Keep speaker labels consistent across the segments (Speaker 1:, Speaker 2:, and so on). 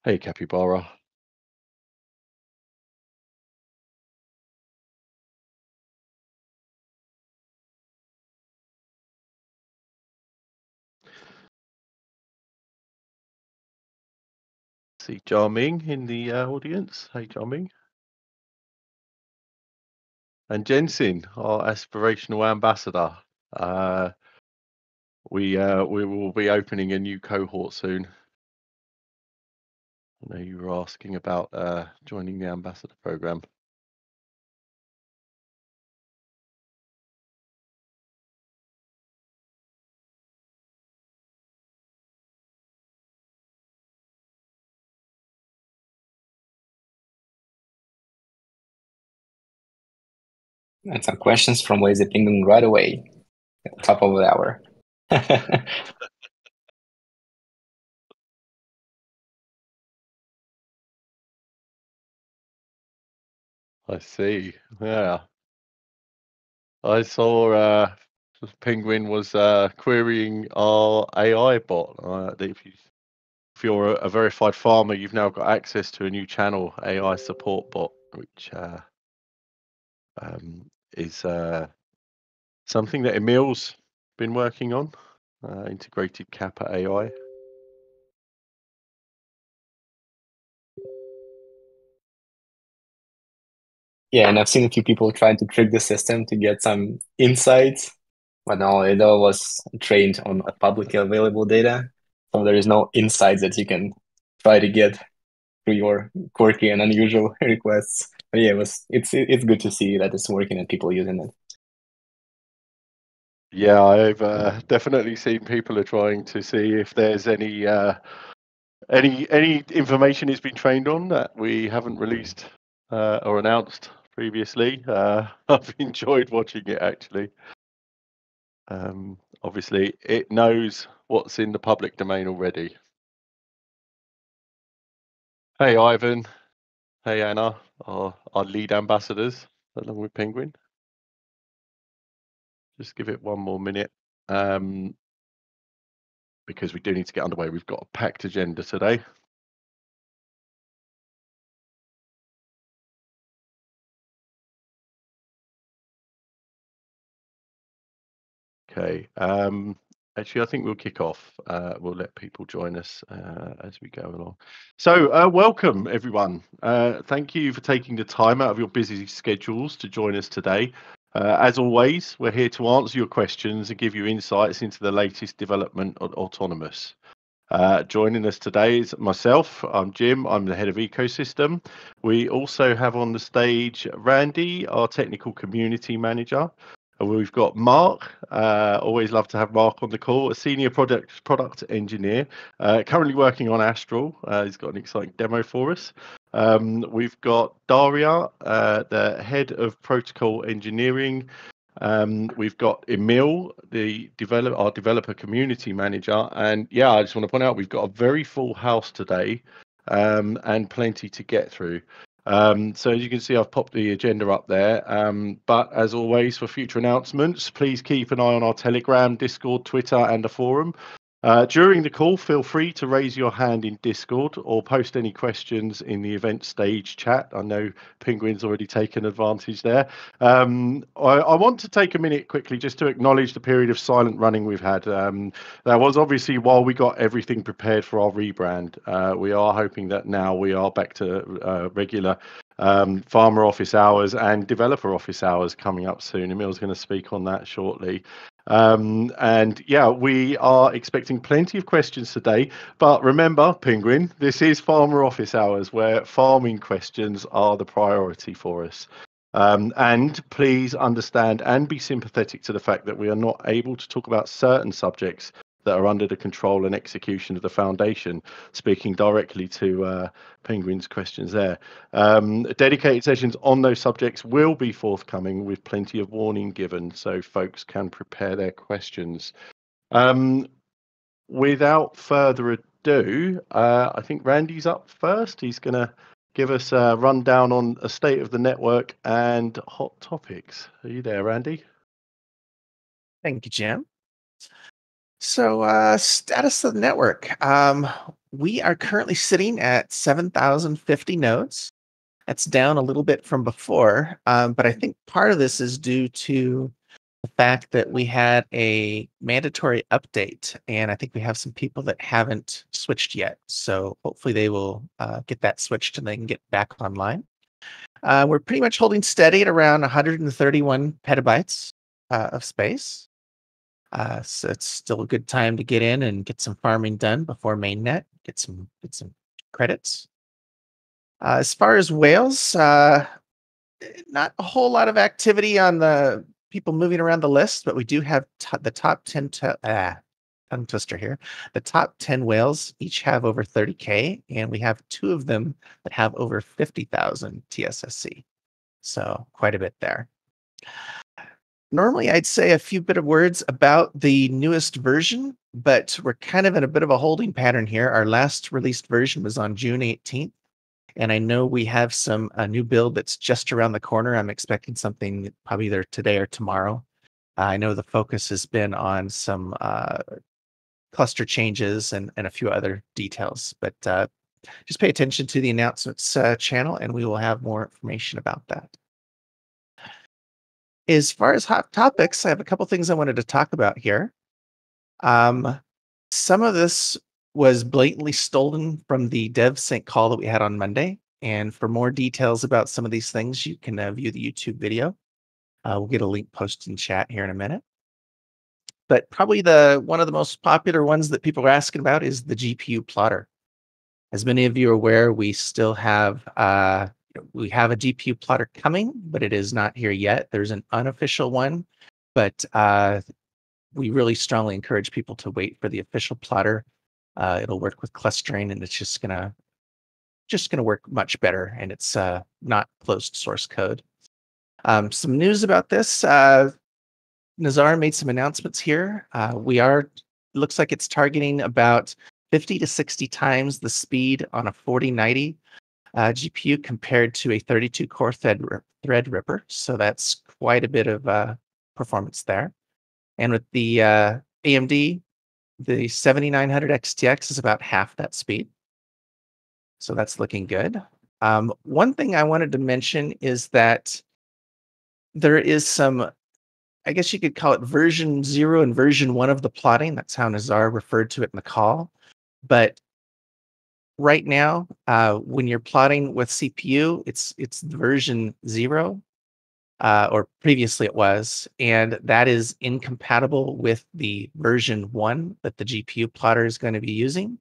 Speaker 1: Hey, Capybara. See Jarming in the audience. Hey, Jarming. And Jensen, our aspirational ambassador. Uh, we will be opening a new cohort soon. I know you were asking about joining the ambassador program.
Speaker 2: And some questions from Lazy Penguin right away at the top of the hour.
Speaker 1: I see. Yeah, I saw Penguin was querying our AI bot. If you're a verified farmer, you've now got access to a new channel, AI support bot, which is something that Emil's been working on, integrated Kappa AI.
Speaker 2: Yeah, and I've seen a few people trying to trick the system to get some insights, but no, it all was trained on publicly available data. So there is no insights that you can try to get through your quirky and unusual requests. But yeah, it's good to see that it's working and people using it.
Speaker 1: Yeah, I've definitely seen people are trying to see if there's any information it's been trained on that we haven't released or announced previously. I've enjoyed watching it actually. Obviously, it knows what's in the public domain already. Hey, Ivan. Hey, Anna, our lead ambassadors, along with Penguin. Just give it one more minute, because we do need to get underway. We've got a packed agenda today. Okay. Actually, I think we'll kick off. We'll let people join us as we go along. So, welcome everyone. Thank you for taking the time out of your busy schedules to join us today. As always, we're here to answer your questions and give you insights into the latest development of Autonomous. Joining us today is myself. I'm Jim. I'm the head of ecosystem. We also have on the stage Randy, our technical community manager. And we've got Mark. Always love to have Mark on the call, a senior product engineer, currently working on Astral. He's got an exciting demo for us. We've got Daria, the head of protocol engineering. We've got Emil, our developer community manager, and yeah, I just want to point out we've got a very full house today, and plenty to get through. So as you can see, I've popped the agenda up there. But as always, for future announcements, please keep an eye on our Telegram, Discord, Twitter, and the forum. During the call, feel free to raise your hand in Discord or post any questions in the event stage chat. I know Penguin's already taken advantage there. I want to take a minute quickly just to acknowledge the period of silent running we've had. That was obviously while we got everything prepared for our rebrand. We are hoping that now we are back to regular farmer office hours and developer office hours coming up soon. Emil's going to speak on that shortly. And yeah, we are expecting plenty of questions today. But remember, Penguin, this is farmer office hours where farming questions are the priority for us. And please understand and be sympathetic to the fact that we are not able to talk about certain subjects that are under the control and execution of the foundation, speaking directly to Penguin's questions there. Dedicated sessions on those subjects will be forthcoming with plenty of warning given so folks can prepare their questions. Without further ado, I think Randy's up first. He's going to give us a rundown on a state of the network and hot topics. Are you there, Randy?
Speaker 3: Thank you, Jim. So, status of the network. We are currently sitting at 7,050 nodes. That's down a little bit from before, but I think part of this is due to the fact that we had a mandatory update, and I think we have some people that haven't switched yet. So hopefully they will get that switched and they can get back online. We're pretty much holding steady at around 131 petabytes of space. So it's still a good time to get in and get some farming done before mainnet. Get some credits. As far as whales, not a whole lot of activity on the people moving around the list, but we do have the top 10 tongue twister here. The top 10 whales each have over 30K, and we have two of them that have over 50,000 TSSC. So quite a bit there. Normally, I'd say a few bit of words about the newest version, but we're kind of in a bit of a holding pattern here. Our last released version was on June 18th, and I know we have a new build that's just around the corner. I'm expecting something probably either today or tomorrow. I know the focus has been on some cluster changes and a few other details, but just pay attention to the announcements channel, and we will have more information about that. As far as hot topics, I have a couple things I wanted to talk about here. Some of this was blatantly stolen from the DevSync call that we had on Monday. And for more details about some of these things, you can view the YouTube video. We'll get a link posted in chat here in a minute. But probably one of the most popular ones that people are asking about is the GPU plotter. As many of you are aware, we still have we have a GPU plotter coming, but it is not here yet. There's an unofficial one, but we really strongly encourage people to wait for the official plotter. It'll work with clustering, and it's just gonna work much better, and it's not closed source code. Some news about this. Nazar made some announcements here. Looks like it's targeting about 50 to 60 times the speed on a 4090 GPU compared to a 32-core Threadripper. So that's quite a bit of performance there. And with the AMD, the 7900 XTX is about half that speed. So that's looking good. One thing I wanted to mention is that there is some, I guess you could call it version 0 and version 1 of the plotting. That's how Nazar referred to it in the call. But right now, when you're plotting with CPU, it's version 0, or previously it was, and that is incompatible with the version 1 that the GPU plotter is going to be using.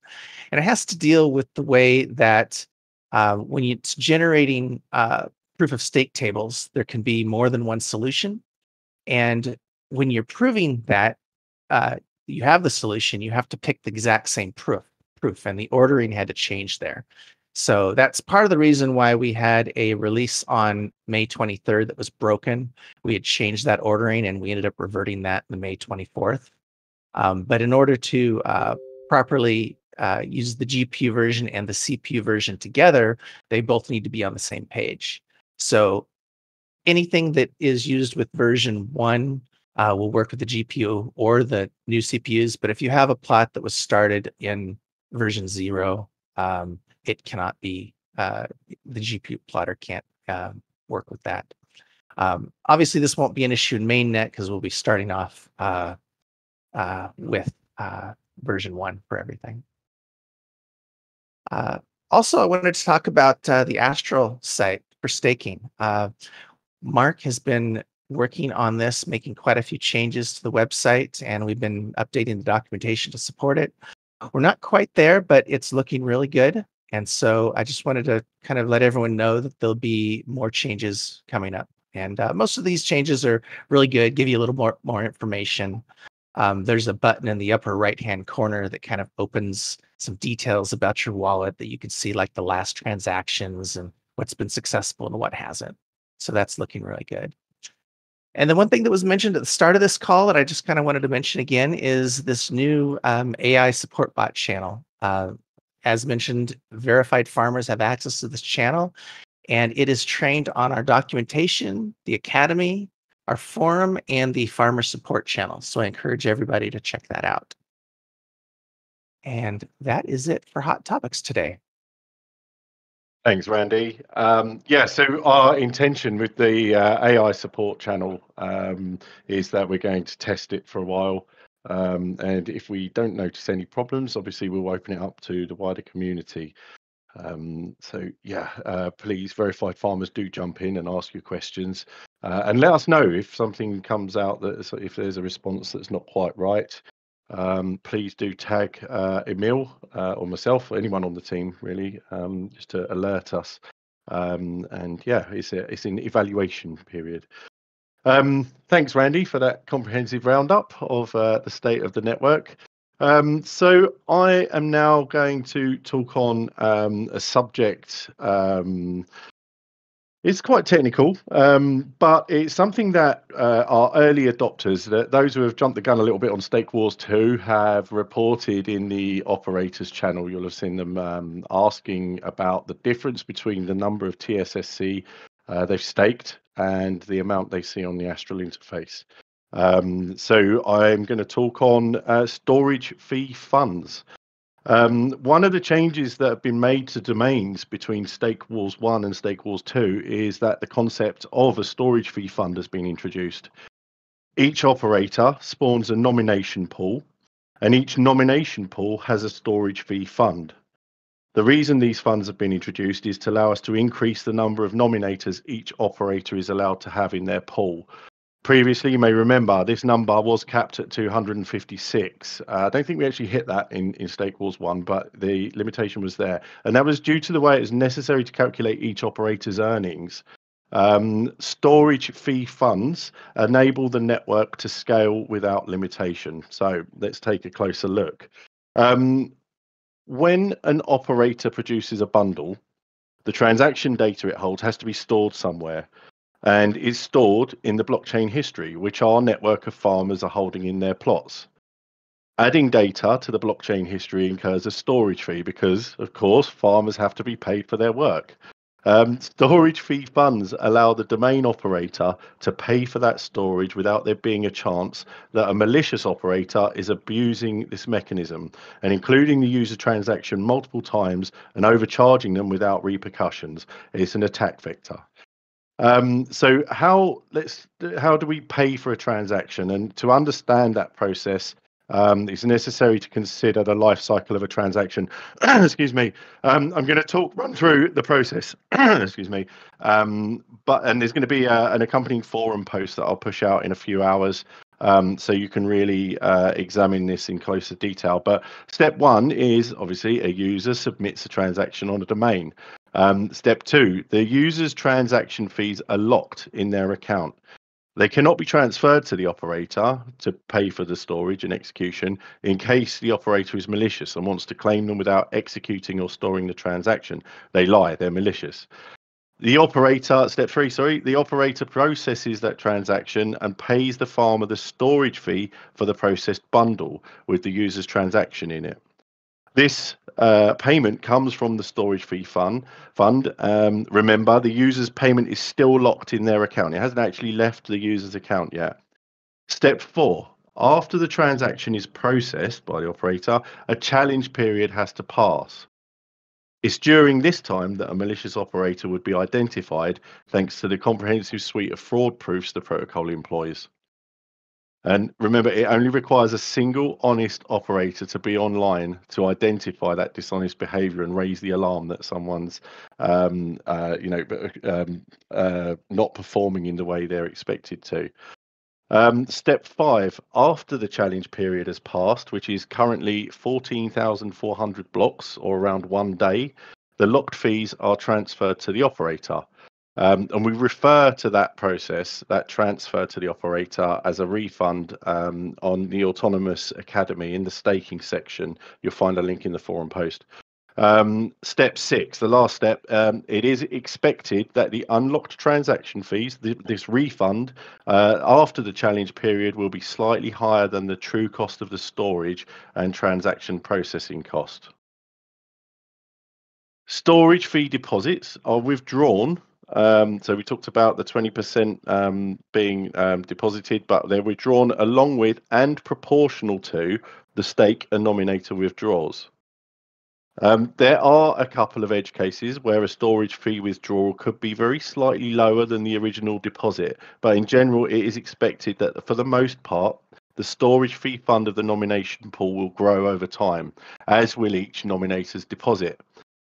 Speaker 3: And it has to deal with the way that when it's generating proof of stake tables, there can be more than one solution. And when you're proving that you have the solution, you have to pick the exact same proof, and the ordering had to change there. So that's part of the reason why we had a release on May 23rd that was broken. We had changed that ordering, and we ended up reverting that on May 24th. But in order to properly use the GPU version and the CPU version together, they both need to be on the same page. So anything that is used with version 1 will work with the GPU or the new CPUs. But if you have a plot that was started in version 0, it cannot be, the GPU plotter can't work with that. Obviously, this won't be an issue in mainnet because we'll be starting off with version 1 for everything. Also, I wanted to talk about the Astral site for staking. Mark has been working on this, making quite a few changes to the website, and we've been updating the documentation to support it. We're not quite there, but it's looking really good. And so I just wanted to kind of let everyone know that there'll be more changes coming up. And most of these changes are really good, give you a little more information. There's a button in the upper right-hand corner that kind of opens some details about your wallet that you can see, like the last transactions and what's been successful and what hasn't. So that's looking really good. And the one thing that was mentioned at the start of this call that I just kind of wanted to mention again is this new AI support bot channel. As mentioned, verified farmers have access to this channel, and it is trained on our documentation, the academy, our forum, and the farmer support channel. So I encourage everybody to check that out. And that is it for Hot Topics today.
Speaker 1: Thanks, Randy. So our intention with the AI support channel is that we're going to test it for a while. And if we don't notice any problems, obviously we'll open it up to the wider community. Please, verified farmers, do jump in and ask your questions and let us know if something comes out if there's a response that's not quite right. Please do tag Emil or myself, or anyone on the team really, just to alert us. It's an evaluation period. Thanks, Randy, for that comprehensive roundup of the state of the network. So I am now going to talk on a subject. It's quite technical, but it's something that our early adopters, those who have jumped the gun a little bit on Stake Wars 2, have reported in the operators channel. You'll have seen them asking about the difference between the number of TSSC they've staked and the amount they see on the Astral interface. So I'm going to talk on storage fee funds. One of the changes that have been made to domains between Stake Wars 1 and Stake Wars 2 is that the concept of a storage fee fund has been introduced. Each operator spawns a nomination pool, and each nomination pool has a storage fee fund. The reason these funds have been introduced is to allow us to increase the number of nominators each operator is allowed to have in their pool. Previously, you may remember, this number was capped at 256. I don't think we actually hit that in Stake Wars 1, but the limitation was there. And that was due to the way it was necessary to calculate each operator's earnings. Storage fee funds enable the network to scale without limitation. So let's take a closer look. When an operator produces a bundle, the transaction data it holds has to be stored somewhere, and is stored in the blockchain history, which our network of farmers are holding in their plots. Adding data to the blockchain history incurs a storage fee because, of course, farmers have to be paid for their work. Storage fee funds allow the domain operator to pay for that storage without there being a chance that a malicious operator is abusing this mechanism and including the user transaction multiple times and overcharging them without repercussions. It's an attack vector. So how do we pay for a transaction? And to understand that process, it's necessary to consider the life cycle of a transaction. Excuse me. I'm going to run through the process. Excuse me. And there's going to be an accompanying forum post that I'll push out in a few hours. So you can really examine this in closer detail. But step one is obviously a user submits a transaction on a domain. Step two, the user's transaction fees are locked in their account. They cannot be transferred to the operator to pay for the storage and execution in case the operator is malicious and wants to claim them without executing or storing the transaction. They lie, they're malicious. Step three, the operator processes that transaction and pays the farmer the storage fee for the processed bundle with the user's transaction in it. This payment comes from the storage fee fund. Remember, the user's payment is still locked in their account. It hasn't actually left the user's account yet. Step four, after the transaction is processed by the operator, a challenge period has to pass. It's during this time that a malicious operator would be identified thanks to the comprehensive suite of fraud proofs the protocol employs. And remember, it only requires a single honest operator to be online to identify that dishonest behavior and raise the alarm that someone's, not performing in the way they're expected to. Step five, after the challenge period has passed, which is currently 14,400 blocks or around 1 day, the locked fees are transferred to the operator. And we refer to that process, that transfer to the operator, as a refund on the Autonomys Academy in the staking section. You'll find a link in the forum post. Step six, the last step, it is expected that the unlocked transaction fees, this refund, after the challenge period will be slightly higher than the true cost of the storage and transaction processing cost. Storage fee deposits are withdrawn. So we talked about the 20% being deposited, but they're withdrawn along with and proportional to the stake a nominator withdraws. There are a couple of edge cases where a storage fee withdrawal could be very slightly lower than the original deposit, but in general, it is expected that for the most part, the storage fee fund of the nomination pool will grow over time, as will each nominator's deposit.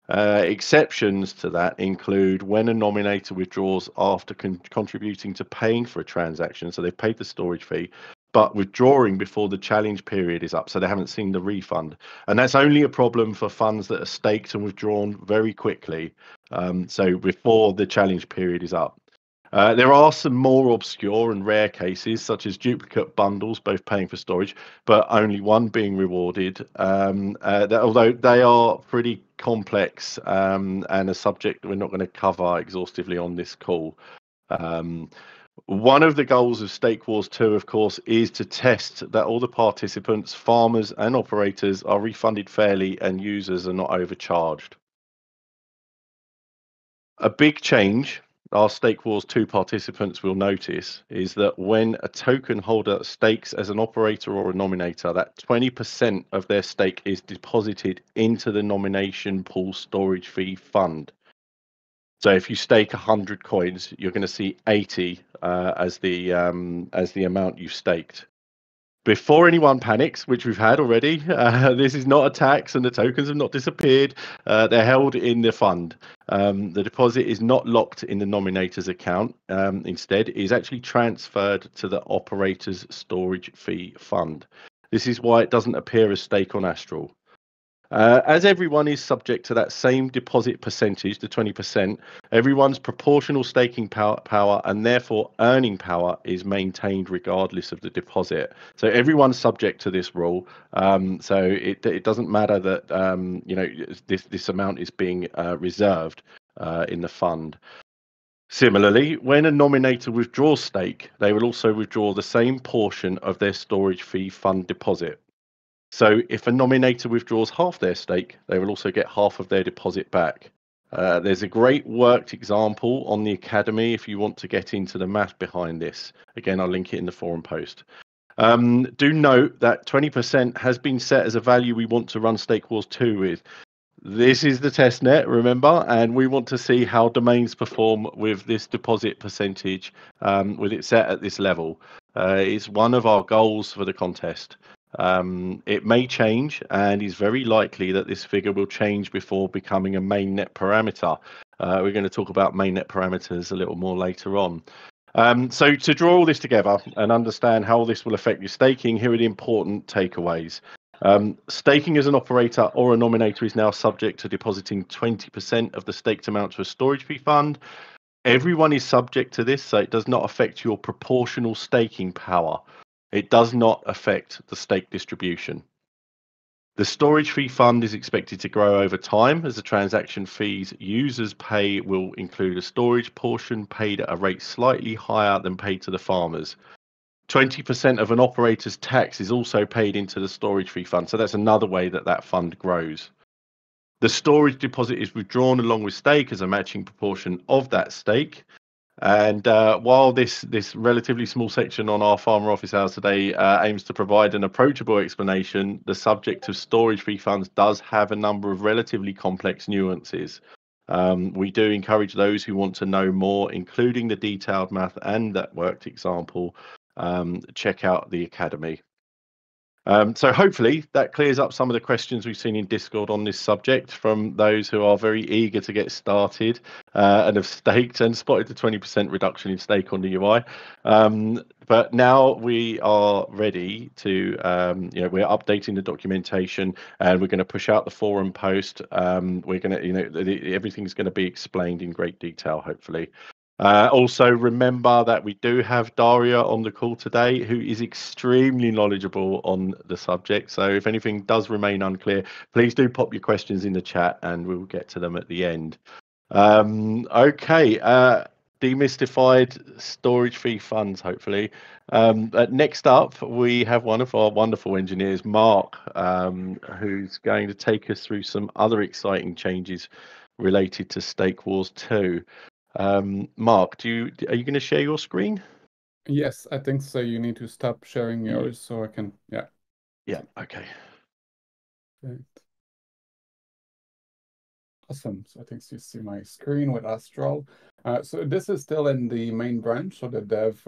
Speaker 1: Exceptions to that include when a nominator withdraws after contributing to paying for a transaction, so they've paid the storage fee, but withdrawing before the challenge period is up, so they haven't seen the refund. And that's only a problem for funds that are staked and withdrawn very quickly, so before the challenge period is up. There are some more obscure and rare cases, such as duplicate bundles, both paying for storage, but only one being rewarded. Although they are pretty complex and a subject we're not going to cover exhaustively on this call. One of the goals of Stake Wars 2, of course, is to test that all the participants, farmers and operators are refunded fairly and users are not overcharged. A big change our Stake Wars 2 participants will notice is that when a token holder stakes as an operator or a nominator, that 20% of their stake is deposited into the nomination pool storage fee fund. So if you stake 100 coins, you're going to see 80 as the amount you've staked. Before anyone panics, which we've had already, this is not a tax and the tokens have not disappeared. They're held in the fund. The deposit is not locked in the nominator's account. Instead, it is actually transferred to the operator's storage fee fund. This is why it doesn't appear as stake on Astral. As everyone is subject to that same deposit percentage, the 20%, everyone's proportional staking power and therefore earning power is maintained regardless of the deposit. So everyone's subject to this rule. So it doesn't matter that this amount is being reserved in the fund. Similarly, when a nominator withdraws stake, they will also withdraw the same portion of their storage fee fund deposit. So if a nominator withdraws half their stake, they will also get half of their deposit back. There's a great worked example on the Academy if you want to get into the math behind this. Again, I'll link it in the forum post. Do note that 20% has been set as a value we want to run Stake Wars 2 with. This is the test net, remember, and we want to see how domains perform with this deposit percentage with it set at this level. It's one of our goals for the contest. It may change and is very likely that this figure will change before becoming a mainnet parameter. We're going to talk about mainnet parameters a little more later on. So to draw all this together and understand how this will affect your staking, here are the important takeaways. Staking as an operator or a nominator is now subject to depositing 20% of the staked amount to a storage fee fund. Everyone is subject to this, so it does not affect your proportional staking power. It does not affect the stake distribution. The storage fee fund is expected to grow over time as the transaction fees users pay will include a storage portion paid at a rate slightly higher than paid to the farmers. 20% of an operator's tax is also paid into the storage fee fund, so that's another way that that fund grows. The storage deposit is withdrawn along with stake as a matching proportion of that stake. And while this relatively small section on our farmer office hours today aims to provide an approachable explanation, the subject of storage fee funds does have a number of relatively complex nuances. We do encourage those who want to know more, including the detailed math and that worked example, check out the Academy. So hopefully that clears up some of the questions we've seen in Discord on this subject from those who are very eager to get started and have staked and spotted the 20% reduction in stake on the UI. But now we are ready to, we're updating the documentation and we're going to push out the forum post. We're going to, everything's going to be explained in great detail, hopefully. Also, remember that we do have Daria on the call today, who is extremely knowledgeable on the subject. So if anything does remain unclear, please do pop your questions in the chat and we'll get to them at the end. Okay, demystified storage fee funds, hopefully. Next up, we have one of our wonderful engineers, Mark, who's going to take us through some other exciting changes related to Stake Wars 2. Mark, are you going to share your screen?
Speaker 4: Yes, I think so. You need to stop sharing yours so I can, yeah.
Speaker 1: Yeah. Okay.
Speaker 4: Great. Awesome. So I think you see my screen with Astral. So this is still in the main branch, so the dev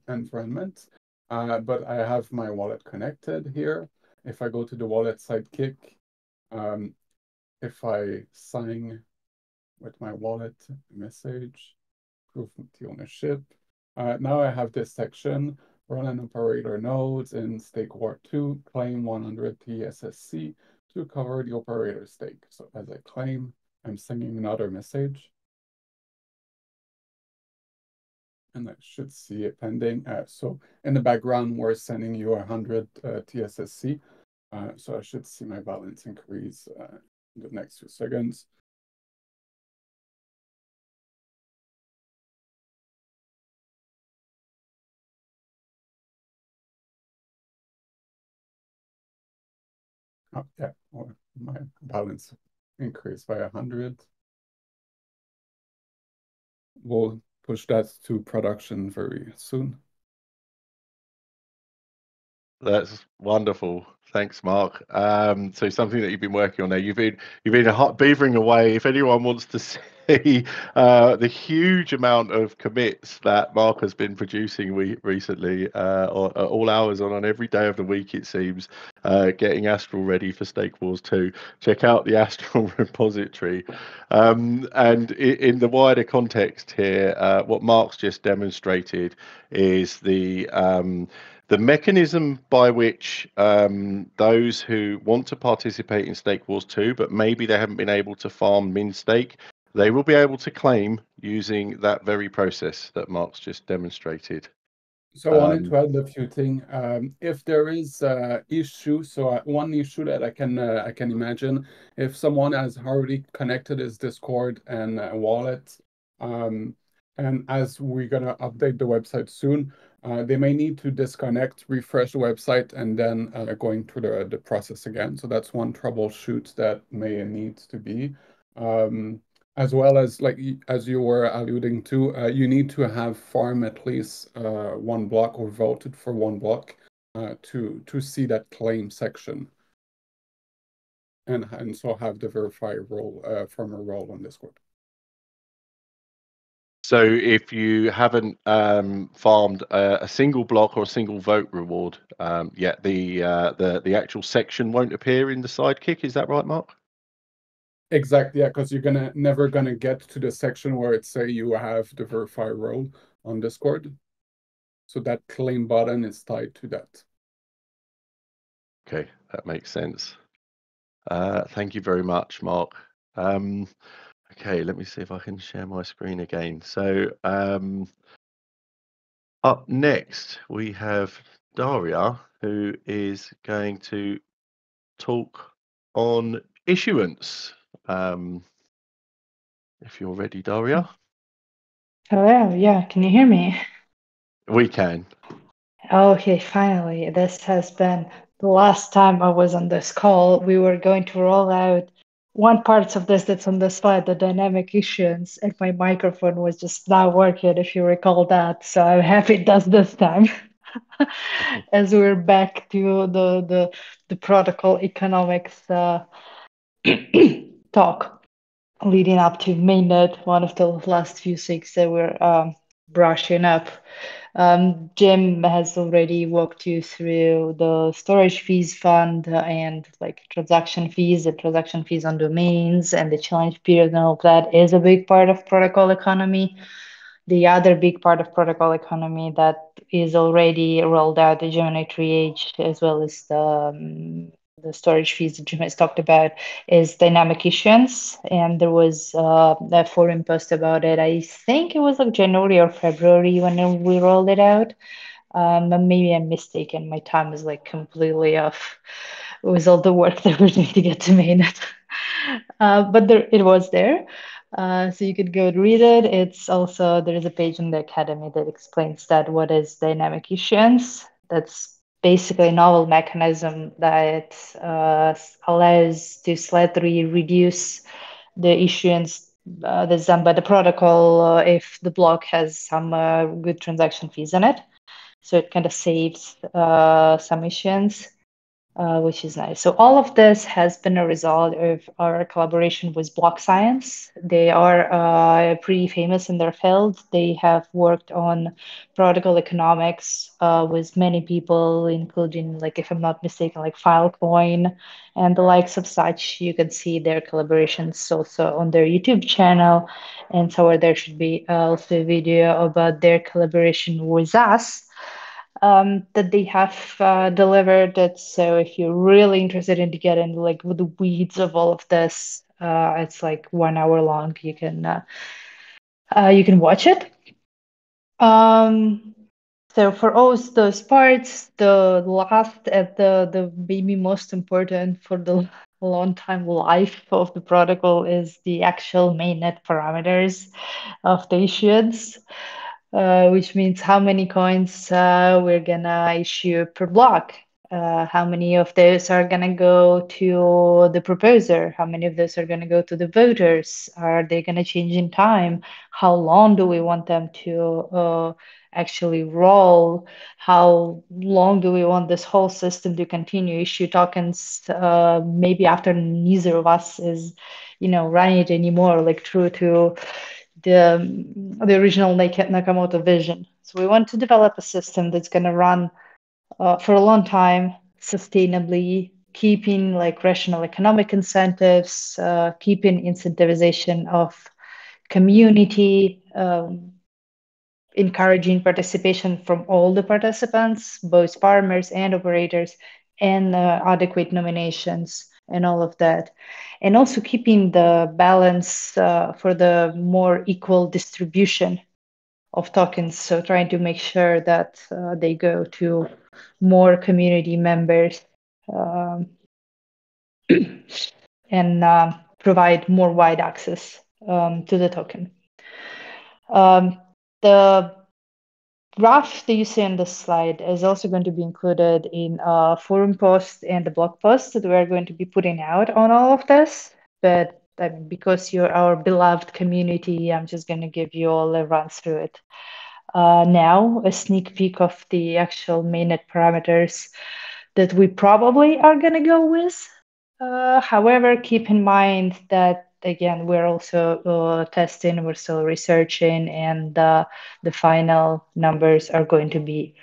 Speaker 4: environment. But I have my wallet connected here. If I go to the wallet sidekick, if I sign with my wallet message, proof the ownership. Now I have this section, run an operator nodes in stake WAR2, claim 100 TSSC to cover the operator stake. So as I claim, I'm sending another message. And I should see it pending. So in the background, we're sending you 100 TSSC. So I should see my balance increase in the next few seconds. Oh, yeah, my balance increased by 100. We'll push that to production very soon.
Speaker 1: That's wonderful. Thanks, Mark. So something that you've been working on there, you've been beavering away. If anyone wants to see the huge amount of commits that Mark has been producing recently, at all hours on every day of the week, it seems, getting Astral ready for Stake Wars 2, check out the Astral repository. And in the wider context here, what Mark's just demonstrated is the mechanism by which those who want to participate in Stake Wars 2, but maybe they haven't been able to farm min stake, they will be able to claim using that very process that Mark's just demonstrated.
Speaker 4: So I wanted to add a few things. If there is issue, so one issue that I can imagine, if someone has already connected his Discord and wallet, and as we're gonna update the website soon, they may need to disconnect, refresh the website, and then going through the process again. So that's one troubleshoot that may need to be. As well as, like, as you were alluding to, you need to have farm at least one block or voted for one block to see that claim section, and so have the verify role farmer role on Discord.
Speaker 1: So if you haven't farmed a single block or a single vote reward yet, the actual section won't appear in the sidekick. Is that right, Mark?
Speaker 4: Exactly, yeah, because you're never gonna get to the section where it say you have the verify role on Discord. So that claim button is tied to that.
Speaker 1: Okay, that makes sense. Thank you very much, Mark. Okay, let me see if I can share my screen again. So up next, we have Daria, who is going to talk on issuance. If you're ready, Daria.
Speaker 5: Hello, yeah, can you hear me?
Speaker 1: We can.
Speaker 5: Okay, finally. This has been the last time I was on this call. We were going to roll out one part of this that's on the slide, the dynamic issuance, and my microphone was just not working, if you recall that. So I'm happy it does this time. As we're back to the protocol economics talk leading up to mainnet, one of the last few things that we're brushing up. Jim has already walked you through the storage fees fund and like transaction fees, the transaction fees on domains, and the challenge period, and all of that is a big part of protocol economy. The other big part of protocol economy that is already rolled out, the Gemini 3H, as well as the storage fees that Jim has talked about, is dynamic issuance. And there was a forum post about it. I think it was like January or February when we rolled it out. But maybe I'm mistaken. My time is like completely off with all the work that we're doing to get to mainnet. But there, it was there. So you could go and read it. It's also, there is a page in the Academy that explains that what is dynamic issuance. That's basically a novel mechanism that allows to slightly reduce the issuance that's done by the protocol if the block has some good transaction fees in it. So it kind of saves some emissions. Which is nice. So all of this has been a result of our collaboration with Block Science. They are pretty famous in their field. They have worked on protocol economics with many people, including, like, if I'm not mistaken, like Filecoin and the likes of such. You can see their collaborations also on their YouTube channel. And so there should be also a video about their collaboration with us that they have delivered it. So if you're really interested in to get into like the weeds of all of this, it's like 1 hour long. You can watch it. So for all those parts, the last the maybe most important for the long time life of the protocol is the actual mainnet parameters of the issuance. Which means how many coins we're gonna issue per block. How many of those are gonna go to the proposer? How many of those are gonna go to the voters? Are they gonna change in time? How long do we want them to actually roll? How long do we want this whole system to continue issue tokens? Maybe after neither of us is, running it anymore, like true to the original Nakamoto vision. So we want to develop a system that's going to run for a long time, sustainably, keeping like rational economic incentives, keeping incentivization of community, encouraging participation from all the participants, both farmers and operators, and adequate nominations and all of that. And also keeping the balance for the more equal distribution of tokens. So trying to make sure that they go to more community members and provide more wide access to the token. The graph that you see on this slide is also going to be included in a forum post and the blog post that we're going to be putting out on all of this. But because you're our beloved community, I'm just going to give you all a run through it. Now, a sneak peek of the actual mainnet parameters that we probably are going to go with. However, keep in mind that, again, we're also testing, we're still researching, and the final numbers are going to be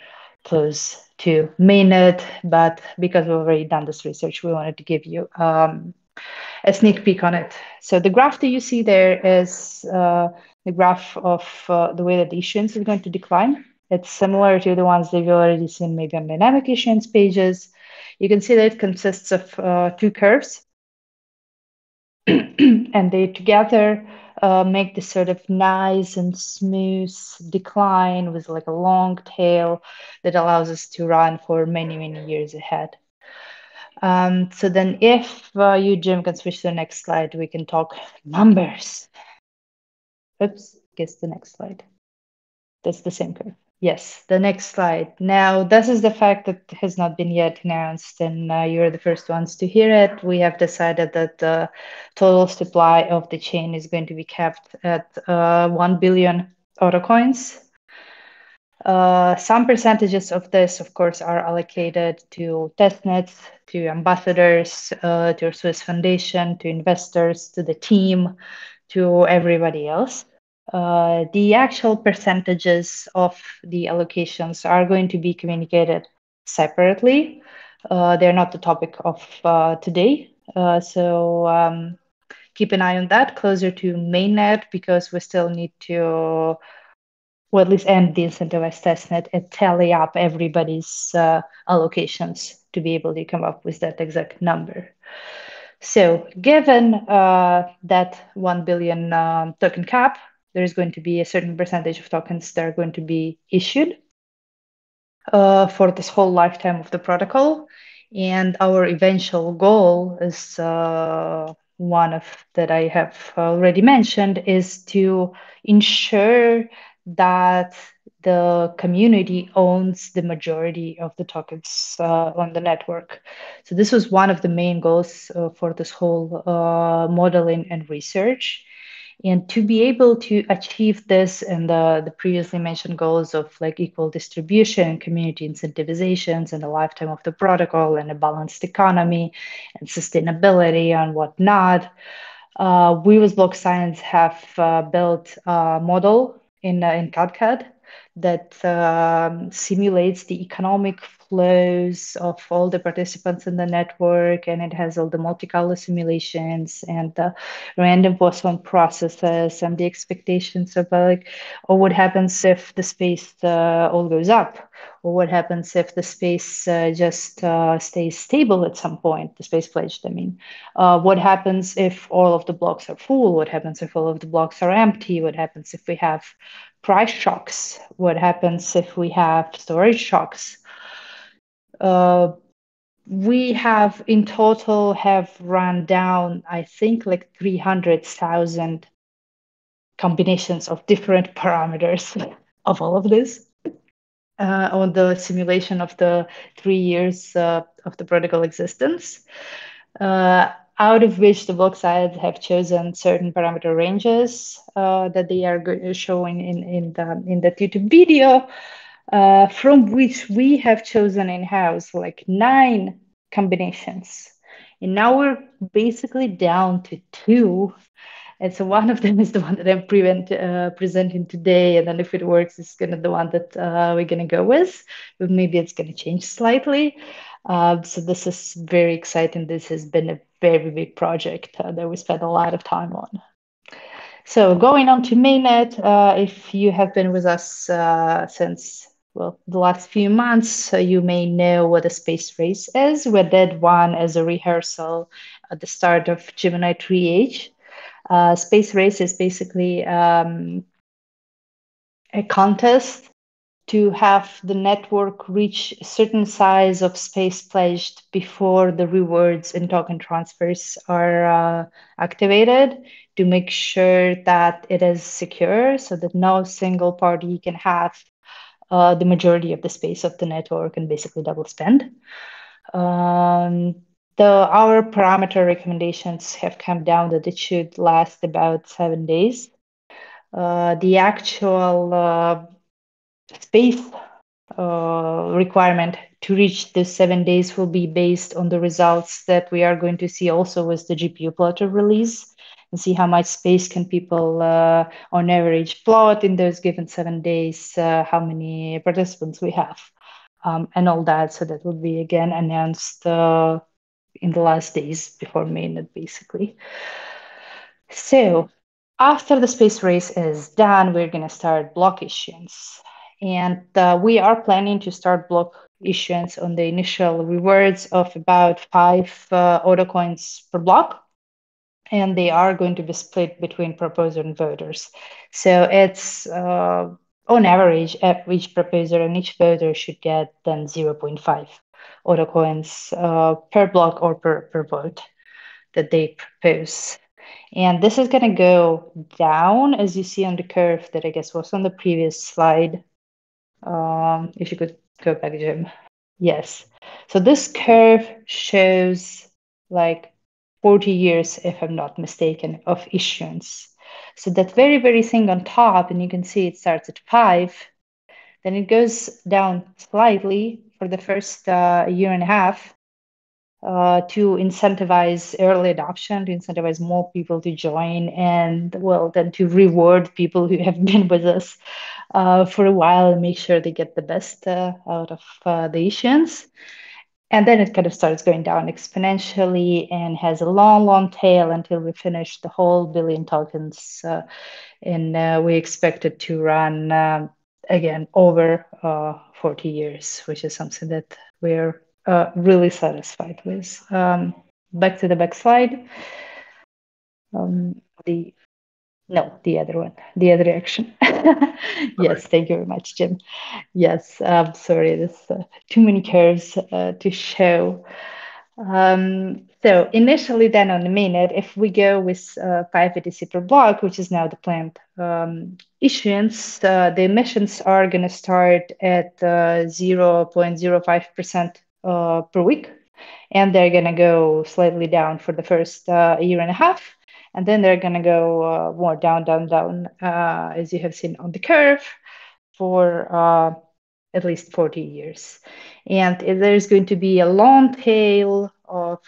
Speaker 5: close to mainnet. But because we've already done this research, we wanted to give you a sneak peek on it. So the graph that you see there is the graph of the way that the issuance is going to decline. It's similar to the ones that you've already seen maybe on dynamic issuance pages. You can see that it consists of two curves. And they together make this sort of nice and smooth decline with like a long tail that allows us to run for many, many years ahead. So then if you, Jim, can switch to the next slide, we can talk numbers. Oops, guess the next slide. That's the same curve. Yes, the next slide. Now, this is the fact that has not been yet announced, and you're the first ones to hear it. We have decided that the total supply of the chain is going to be kept at 1 billion autocoins. Some percentages of this, of course, are allocated to testnets, to ambassadors, to our Swiss Foundation, to investors, to the team, to everybody else. The actual percentages of the allocations are going to be communicated separately. They're not the topic of today. So keep an eye on that closer to mainnet, because we still need to, well, at least end the incentivized testnet and tally up everybody's allocations to be able to come up with that exact number. So given that 1 billion token cap, there's going to be a certain percentage of tokens that are going to be issued for this whole lifetime of the protocol. And our eventual goal is one of that I have already mentioned, is to ensure that the community owns the majority of the tokens on the network. So this was one of the main goals for this whole modeling and research. And to be able to achieve this and the previously mentioned goals of like equal distribution, community incentivizations, and the lifetime of the protocol, and a balanced economy, and sustainability and whatnot, we with Block Science have built a model in CAD that simulates the economic flows of all the participants in the network, and it has all the multicolor simulations and the random Poisson processes and the expectations of like, or what happens if the space all goes up, or what happens if the space just stays stable at some point, the space pledged, I mean. What happens if all of the blocks are full? What happens if all of the blocks are empty? What happens if we have price shocks? What happens if we have storage shocks? We have in total have run down, I think, like 300,000 combinations of different parameters of all of this on the simulation of the 3 years of the protocol existence. Out of which the block size have chosen certain parameter ranges that they are showing in the YouTube video, from which we have chosen in-house like 9 combinations. And now we're basically down to 2. And so one of them is the one that I'm presenting today. And then if it works, it's gonna the one that we're gonna go with. But maybe it's gonna change slightly. So this is very exciting. This has been a very big project that we spent a lot of time on. So going on to mainnet, if you have been with us since, well, the last few months, you may know what a space race is. We did one as a rehearsal at the start of Gemini 3H. Space race is basically a contest to have the network reach a certain size of space pledged before the rewards and token transfers are activated, to make sure that it is secure so that no single party can have the majority of the space of the network and basically double spend. Our parameter recommendations have come down that it should last about 7 days. The actual space requirement to reach the 7 days will be based on the results that we are going to see also with the GPU plotter release, and see how much space can people on average plot in those given 7 days, how many participants we have, and all that. So that will be again announced in the last days before mainnet, basically. So after the space race is done, we're going to start block issuance. And we are planning to start block issuance on the initial rewards of about 5 auto coins per block. And they are going to be split between proposer and voters. So it's on average, each proposer and each voter should get then 0.5 auto coins per block or per vote that they propose. And this is going to go down, as you see on the curve that I guess was on the previous slide. If you could go back, Jim. Yes. So this curve shows like 40 years, if I'm not mistaken, of issuance. So that very, very thing on top, and you can see it starts at 5, then it goes down slightly for the first year and a half, to incentivize early adoption, to incentivize more people to join, and well, then to reward people who have been with us for a while and make sure they get the best out of the issuance. And then it kind of starts going down exponentially and has a long, long tail until we finish the whole billion tokens. And we expect it to run again over 40 years, which is something that we're really satisfied with. Back to the back slide. The other one, the other action. Yes, thank you very much, Jim. Yes, sorry, there's too many curves to show. So initially then on the mainnet, if we go with 5 ETC per block, which is now the planned issuance, the emissions are going to start at 0.05% per week. And they're going to go slightly down for the first year and a half. And then they're going to go more down, as you have seen on the curve, for at least 40 years. And there's going to be a long tail of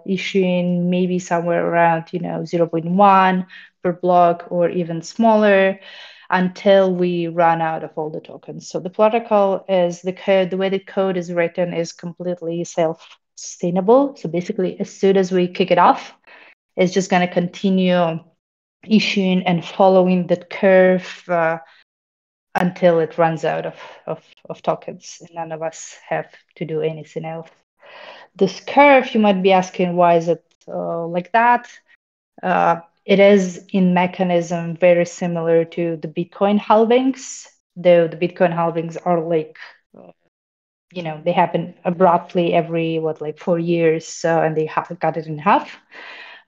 Speaker 5: issuing maybe somewhere around 0.1 per block or even smaller until we run out of all the tokens. So the protocol is the way the code is written is completely self-sustainable. So basically, as soon as we kick it off, it's just going to continue issuing and following that curve until it runs out of tokens. None of us have to do anything else. This curve, you might be asking, why is it like that? It is in mechanism very similar to the Bitcoin halvings, though the Bitcoin halvings are like, they happen abruptly every, 4 years, and they got it in half.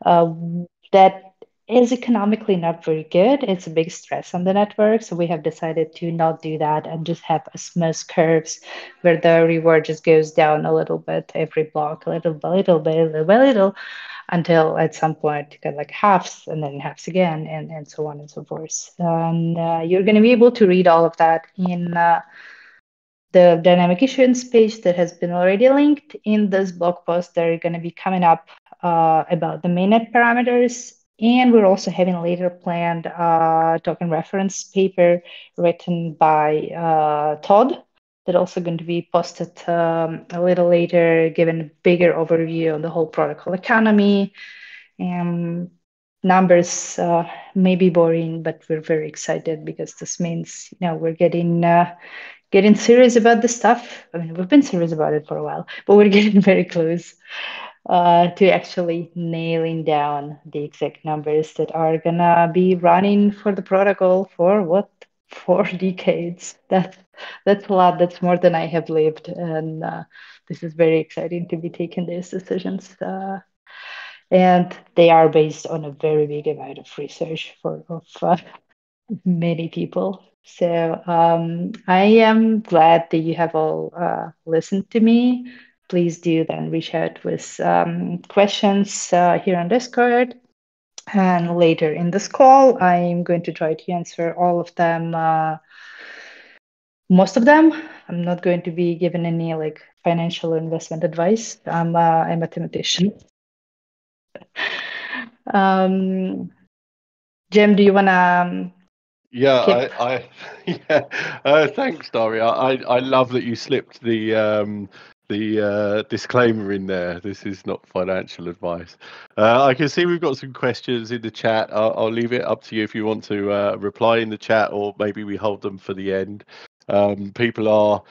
Speaker 5: That is economically not very good. It's a big stress on the network. So we have decided to not do that and just have a smooth curves where the reward just goes down a little bit every block, a little by little, until at some point you get like halves and then halves again, and so on and so forth. And you're going to be able to read all of that in the dynamic issuance page that has been already linked in this blog post. They're going to be coming up about the mainnet parameters. And we're also having a later planned token reference paper written by Todd that also going to be posted a little later, giving a bigger overview on the whole protocol economy. And numbers may be boring, but we're very excited because this means we're getting serious about this stuff. I mean, we've been serious about it for a while, but we're getting very close to actually nailing down the exact numbers that are gonna be running for the protocol for 4 decades. That's a lot. That's more than I have lived, and this is very exciting to be taking these decisions. And they are based on a very big amount of research of many people. So I am glad that you have all listened to me. Please do then reach out with questions here on Discord. And later in this call, I'm going to try to answer all of them, most of them. I'm not going to be given any financial investment advice. I'm a mathematician. Jim, do you want to
Speaker 1: Yeah, thanks, Daria. I love that you slipped the disclaimer in there. This is not financial advice. I can see we've got some questions in the chat. I'll leave it up to you if you want to reply in the chat, or maybe we hold them for the end. People are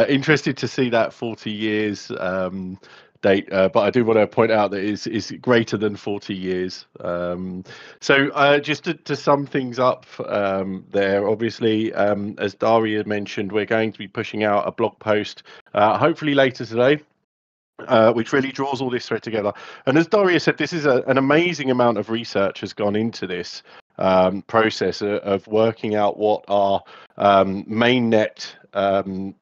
Speaker 1: interested to see that 40 years date, but I do want to point out that it's greater than 40 years. So just to sum things up there, obviously, as Daria mentioned, we're going to be pushing out a blog post hopefully later today, which really draws all this thread together. And as Daria said, this is an amazing amount of research has gone into this process of working out what our mainnet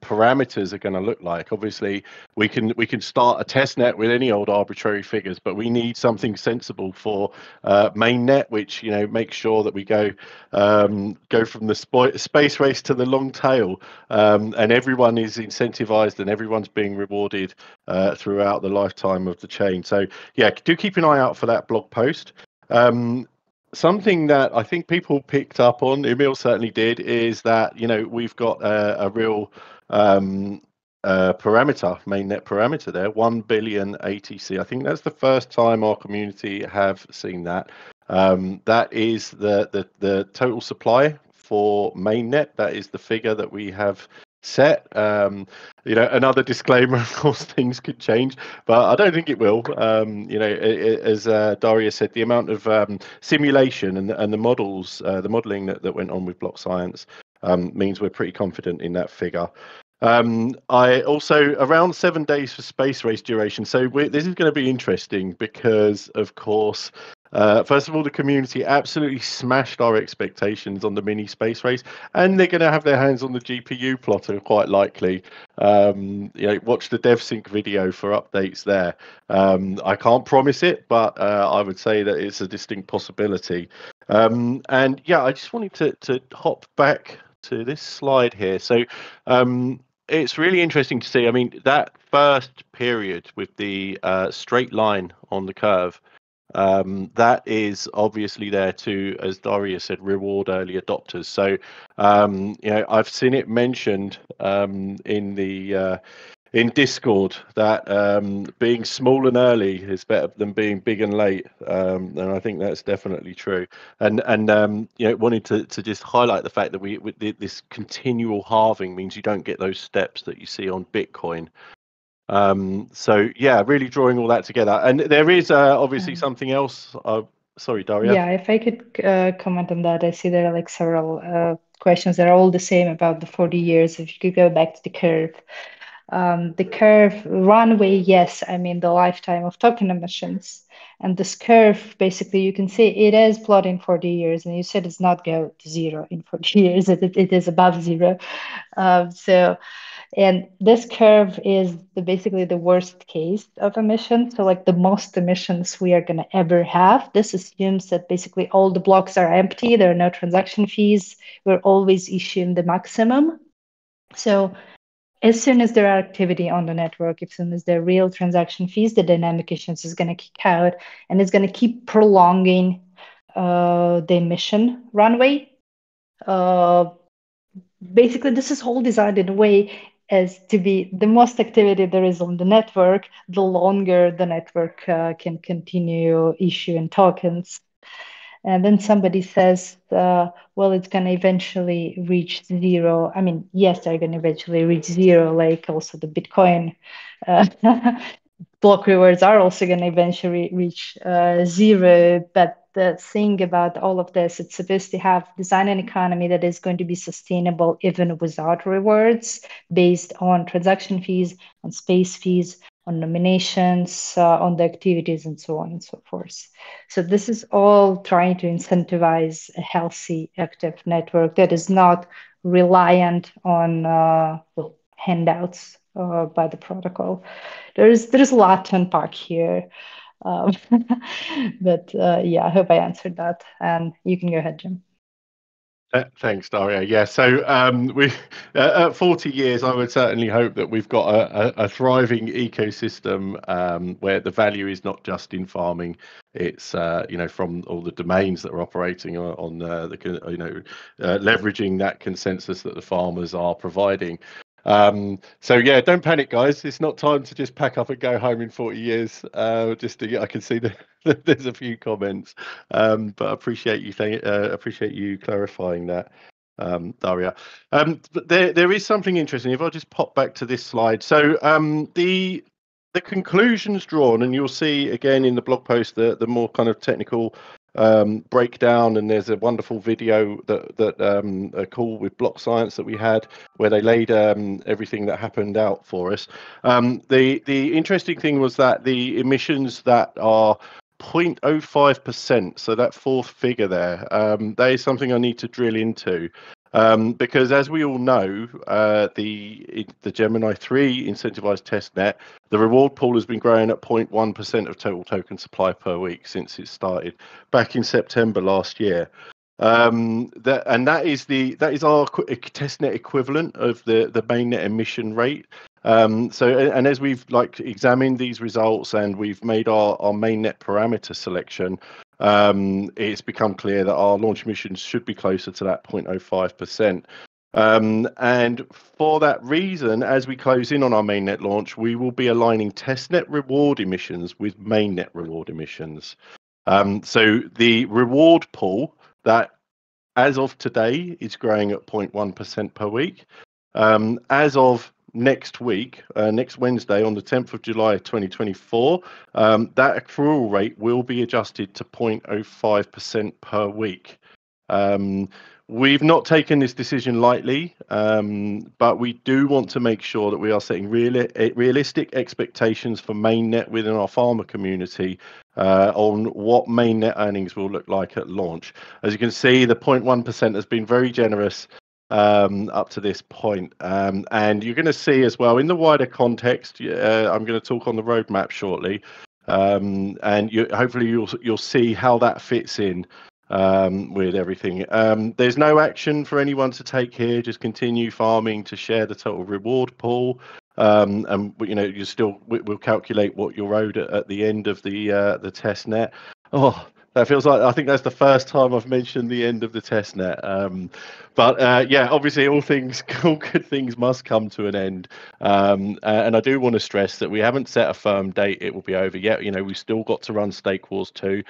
Speaker 1: parameters are going to look like. Obviously, we can start a test net with any old arbitrary figures, but we need something sensible for mainnet, which makes sure that we go from the space race to the long tail, and everyone is incentivized and everyone's being rewarded throughout the lifetime of the chain. So yeah, do keep an eye out for that blog post. Something that I think people picked up on, Emil certainly did, is that we've got a real parameter, mainnet parameter there, 1 billion ATC. I think that's the first time our community have seen that. That is the total supply for mainnet. That is the figure that we have set. Another disclaimer, of course, things could change, but I don't think it will. As Daria said, the amount of simulation and the models, the modeling that went on with block science means we're pretty confident in that figure. I also around 7 days for space race duration. So this is going to be interesting because, of course, First of all, the community absolutely smashed our expectations on the mini space race, and they're going to have their hands on the GPU plotter quite likely. Watch the DevSync video for updates there. I can't promise it, but I would say that it's a distinct possibility. And yeah, I just wanted to hop back to this slide here. So it's really interesting to see. I mean, that first period with the straight line on the curve, that is obviously there to, as Daria said, reward early adopters. So, I've seen it mentioned in Discord that being small and early is better than being big and late, and I think that's definitely true. And wanted to just highlight the fact that with this continual halving means you don't get those steps that you see on Bitcoin. So yeah, really drawing all that together. And there is obviously something else. Sorry, Daria.
Speaker 5: Yeah, if I could comment on that, I see there are like several questions that are all the same about the 40 years. If you could go back to the curve. The curve runway, yes, I mean the lifetime of token emissions. And this curve, basically, you can see it is plotting 40 years, and you said it's not go to zero in 40 years, it is above zero. And this curve is basically the worst case of emissions. So like the most emissions we are going to ever have. This assumes that basically all the blocks are empty. There are no transaction fees. We're always issuing the maximum. So as soon as there are activity on the network, as soon as there are real transaction fees, the dynamic issuance is going to kick out, and it's going to keep prolonging the emission runway. Basically, this is all designed in a way as to be the most activity there is on the network, the longer the network can continue issuing tokens. And then somebody says, well, it's going to eventually reach zero. I mean, yes, they're going to eventually reach zero, like also the Bitcoin block rewards are also going to eventually reach zero. But the thing about all of this, it's supposed to have design an economy that is going to be sustainable even without rewards, based on transaction fees, on space fees, on nominations, on the activities, and so on and so forth. So this is all trying to incentivize a healthy, active network that is not reliant on handouts by the protocol. There's a lot to unpack here. But yeah, I hope I answered that. And you can go ahead, Jim.
Speaker 1: Thanks, Daria. Yeah, so we at 40 years, I would certainly hope that we've got a thriving ecosystem where the value is not just in farming; it's from all the domains that are operating on leveraging that consensus that the farmers are providing. So yeah, don't panic, guys. It's not time to just pack up and go home in 40 years. I can see there's a few comments, but I appreciate you clarifying that, Daria. But there is something interesting. If I just pop back to this slide, so the conclusions drawn, and you'll see again in the blog post the more kind of technical breakdown, and there's a wonderful video that a call with Block Science that we had where they laid everything that happened out for us. The interesting thing was that the emissions that are 0.05%, so that fourth figure there, that is something I need to drill into. Because as we all know, the Gemini 3 incentivized testnet, the reward pool has been growing at 0.1% of total token supply per week since it started back in September last year. That is our testnet equivalent of the mainnet emission rate. And as we've examined these results and we've made our mainnet parameter selection, it's become clear that our launch emissions should be closer to that 0.05%. And for that reason, as we close in on our mainnet launch, we will be aligning testnet reward emissions with mainnet reward emissions. So the reward pool that as of today is growing at 0.1% per week. As of next week, next Wednesday on the 10th of July 2024, that accrual rate will be adjusted to 0.05% per week. We've not taken this decision lightly, but we do want to make sure that we are setting realistic expectations for mainnet within our farmer community on what mainnet earnings will look like at launch. As you can see, the 0.1% has been very generous up to this point. And you're going to see as well in the wider context, I'm going to talk on the roadmap shortly, and hopefully you'll see how that fits in with everything. There's no action for anyone to take here. Just continue farming to share the total reward pool. And you still we'll calculate what you're owed at the end of the test net. Oh, that feels like I think that's the first time I've mentioned the end of the test net. But yeah, obviously all good things must come to an end. And I do want to stress that we haven't set a firm date it will be over yet. We've still got to run Stake Wars 2.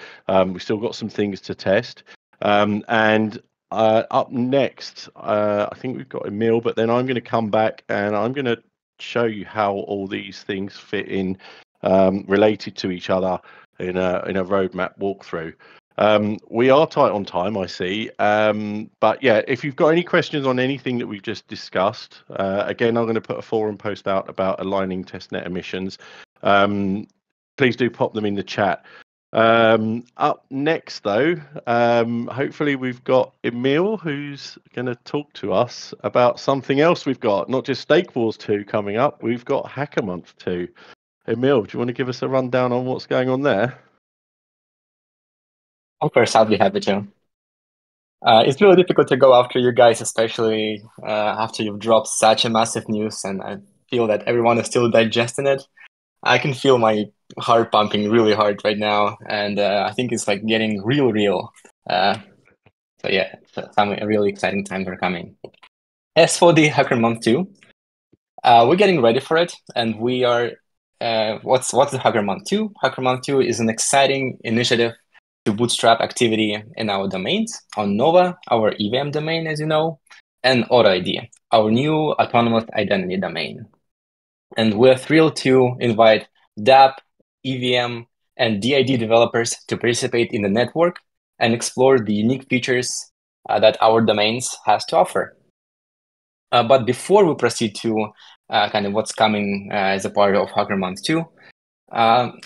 Speaker 1: We've still got some things to test. And up next, I think we've got Emil, but then I'm going to come back and I'm going to show you how all these things fit in related to each other in a roadmap walkthrough. We are tight on time, I see. But yeah, if you've got any questions on anything that we've just discussed, again, I'm going to put a forum post out about aligning testnet emissions. Please do pop them in the chat. Up next, though, hopefully we've got Emil, who's going to talk to us about something else we've got, not just Stake Wars 2 coming up, we've got Hacker Month 2. Emil, do you want to give us a rundown on what's going on there?
Speaker 2: Of course, I'll be happy to. It's really difficult to go after you guys, especially after you've dropped such a massive news, and I feel that everyone is still digesting it. I can feel my heart pumping really hard right now, and I think it's like getting real. So yeah, some really exciting times are coming. As for the Hacker Month 2, we're getting ready for it, and we are. What's the Hacker Month 2? Hacker Month 2 is an exciting initiative to bootstrap activity in our domains on Nova, our EVM domain, as you know, and AutoID, our new autonomous identity domain. And we're thrilled to invite dApp, EVM, and DID developers to participate in the network and explore the unique features that our domains has to offer. But before we proceed to kind of what's coming as a part of Hacker Month 2,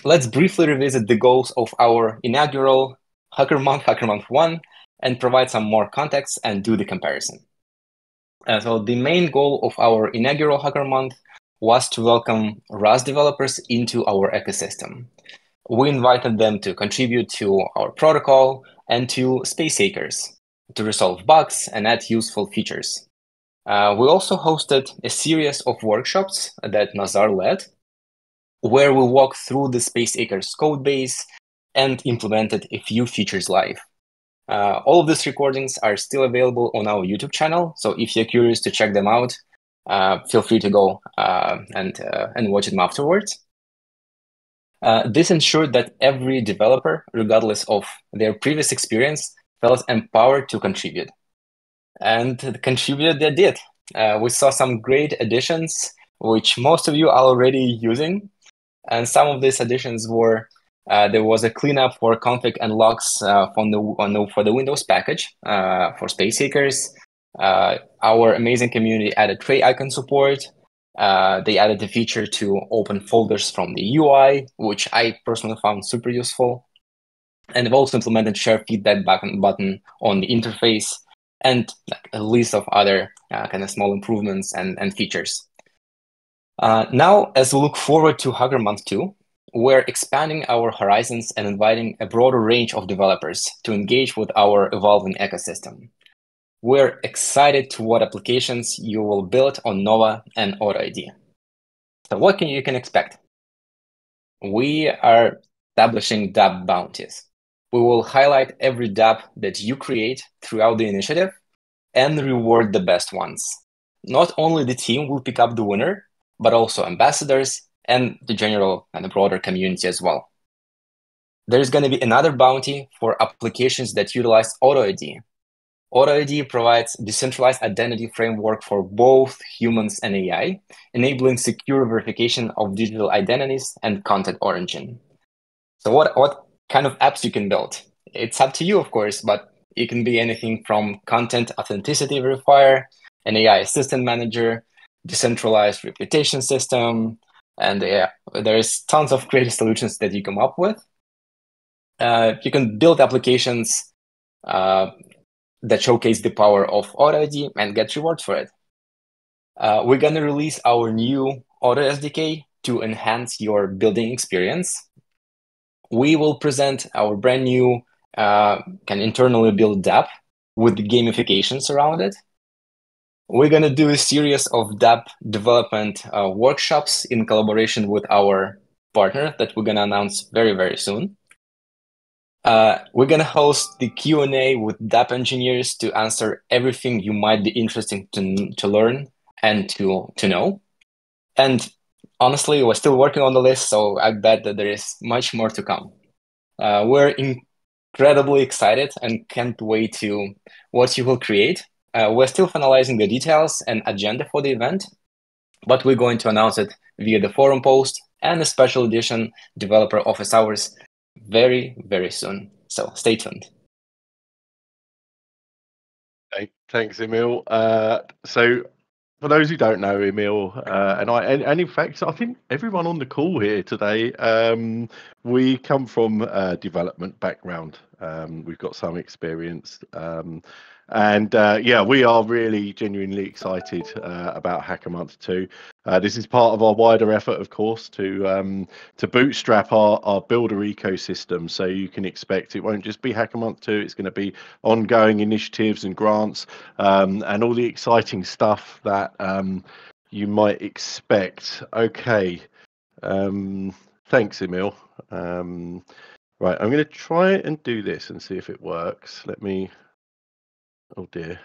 Speaker 2: let's briefly revisit the goals of our inaugural Hacker Month 1, and provide some more context and do the comparison. So the main goal of our inaugural Hacker Month was to welcome Rust developers into our ecosystem. We invited them to contribute to our protocol and to Space Acres to resolve bugs and add useful features. We also hosted a series of workshops that Nazar led, where we walked through the Space Acres code base and implemented a few features live. All of these recordings are still available on our YouTube channel, so if you're curious to check them out, feel free to go and watch them afterwards. This ensured that every developer, regardless of their previous experience, felt empowered to contribute. And contributed they did. We saw some great additions, which most of you are already using. And some of these additions were, there was a cleanup for config and logs for the Windows package for Space Acres. Our amazing community added tray icon support. They added the feature to open folders from the UI, which I personally found super useful. And they've also implemented share feedback button on the interface, and a list of other kind of small improvements and features. Now, as we look forward to Hacker Month 2, we're expanding our horizons and inviting a broader range of developers to engage with our evolving ecosystem. We're excited to what applications you will build on Nova and AutoID. So what you can expect? We are establishing dApp bounties. We will highlight every dApp that you create throughout the initiative and reward the best ones. Not only the team will pick up the winner, but also ambassadors and the general and the broader community as well. There's going to be another bounty for applications that utilize AutoID. AutoID provides decentralized identity framework for both humans and AI, enabling secure verification of digital identities and content origin. So what kind of apps you can build? It's up to you, of course, but It can be anything from content authenticity verifier, an AI assistant manager, decentralized reputation system, and there's tons of creative solutions that you come up with. You can build applications that showcase the power of Auto ID and get rewards for it. We're going to release our new Auto SDK to enhance your building experience. We will present our brand new internally built dApp with the gamifications around it. We're going to do a series of dApp development workshops in collaboration with our partner that we're going to announce very, very soon. We're going to host the Q&A with dApp engineers to answer everything you might be interested to learn and to know. And honestly, we're still working on the list, so I bet that there is much more to come. We're incredibly excited and can't wait to what you will create. We're still finalizing the details and agenda for the event, but we're going to announce it via the forum post and a special edition developer office hours very, very soon. So stay tuned.
Speaker 1: Okay, thanks, Emil. So for those who don't know, Emil and in fact, I think everyone on the call here today, we come from a development background. We've got some experience, and we are really genuinely excited about Hacker Month 2. This is part of our wider effort, of course, to bootstrap our builder ecosystem. So you can expect it won't just be Hacker Month 2. It's going to be ongoing initiatives and grants and all the exciting stuff that you might expect. Okay. Thanks, Emil. Right, I'm going to try and do this and see if it works. Let me. Oh dear.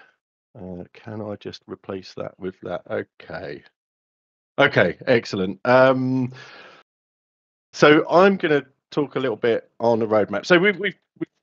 Speaker 1: Can I just replace that with that? Okay. Okay, excellent. So I'm going to talk a little bit on the roadmap. So we've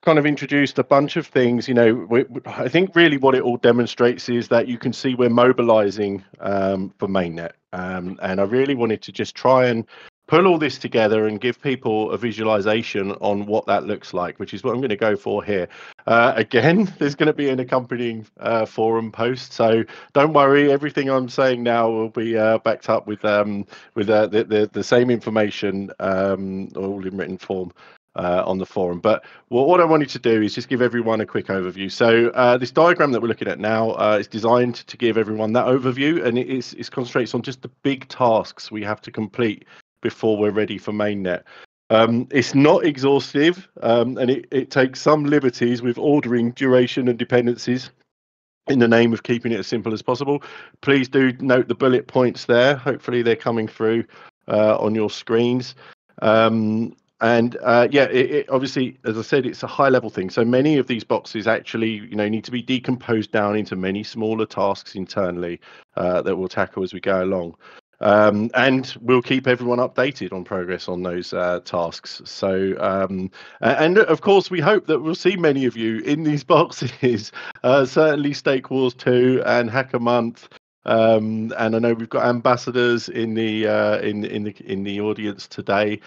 Speaker 1: kind of introduced a bunch of things. You know, I think really what it all demonstrates is that you can see we're mobilizing for mainnet, and I really wanted to just try and pull all this together and give people a visualization on what that looks like, which is what I'm going to go for here. Again, there's going to be an accompanying forum post, so don't worry. Everything I'm saying now will be backed up with the same information, all in written form. On the forum. But what I wanted to do is just give everyone a quick overview. So this diagram that we're looking at now is designed to give everyone that overview, and it concentrates on just the big tasks we have to complete before we're ready for mainnet. It's not exhaustive, and it takes some liberties with ordering duration and dependencies in the name of keeping it as simple as possible. Please do note the bullet points there. Hopefully they're coming through on your screens. It obviously, as I said, it's a high level thing. So many of these boxes actually, need to be decomposed down into many smaller tasks internally that we'll tackle as we go along. And we'll keep everyone updated on progress on those tasks. So, and of course, we hope that we'll see many of you in these boxes. Certainly, Stake Wars 2 and Hacker Month. And I know we've got ambassadors in the audience today.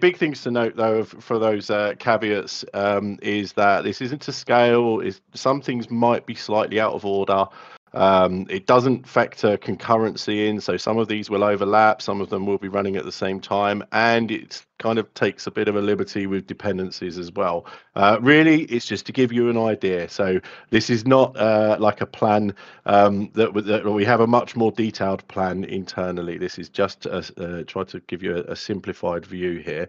Speaker 1: Big things to note though for those caveats is that this isn't to scale. Some things might be slightly out of order. It doesn't factor concurrency in, so some of these will overlap, some of them will be running at the same time, and it kind of takes a bit of a liberty with dependencies as well. Really, it's just to give you an idea. So this is not like a plan that we have a much more detailed plan internally. This is just try to give you a simplified view here.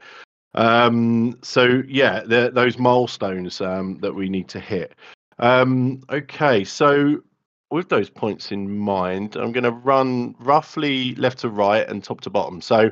Speaker 1: Those milestones that we need to hit. Okay, so with those points in mind, I'm going to run roughly left to right and top to bottom. So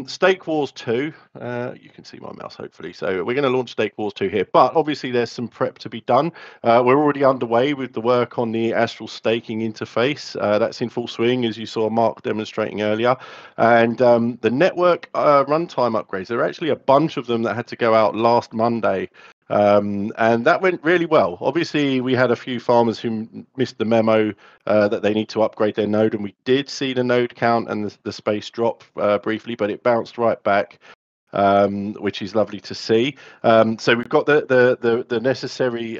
Speaker 1: Stake Wars 2, you can see my mouse hopefully. So we're going to launch Stake Wars 2 here, but obviously there's some prep to be done. We're already underway with the work on the Astral staking interface. That's in full swing, as you saw Mark demonstrating earlier. And the network runtime upgrades, there are actually a bunch of them that had to go out last Monday. And that went really well. Obviously, we had a few farmers who missed the memo that they need to upgrade their node, and we did see the node count and the space drop briefly, but it bounced right back. which is lovely to see. So we've got the necessary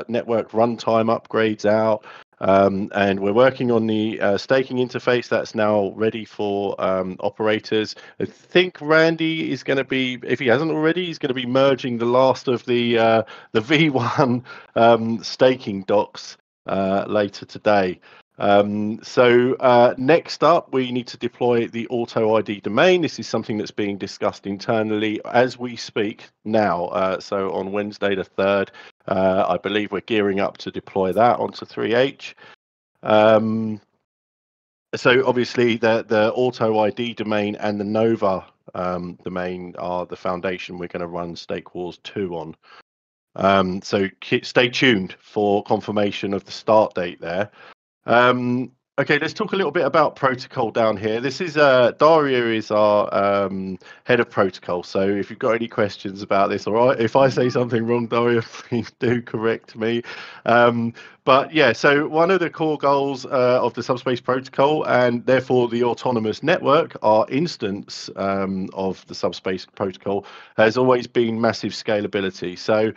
Speaker 1: network runtime upgrades out. And we're working on the staking interface that's now ready for operators. I think Randy is going to be, if he hasn't already, he's going to be merging the last of the V1 staking docs later today. So next up, we need to deploy the auto ID domain. This is something that's being discussed internally as we speak now. So on Wednesday the 3rd, I believe we're gearing up to deploy that onto 3H. So obviously the auto ID domain and the Nova domain are the foundation we're going to run Stake Wars 2 on. So stay tuned for confirmation of the start date there. Okay, let's talk a little bit about protocol down here. This is Daria is our head of protocol. So if you've got any questions about this, or if I say something wrong, Daria, please do correct me. But yeah, so one of the core goals of the subspace protocol, and therefore the autonomous network, our instance of the subspace protocol, has always been massive scalability. So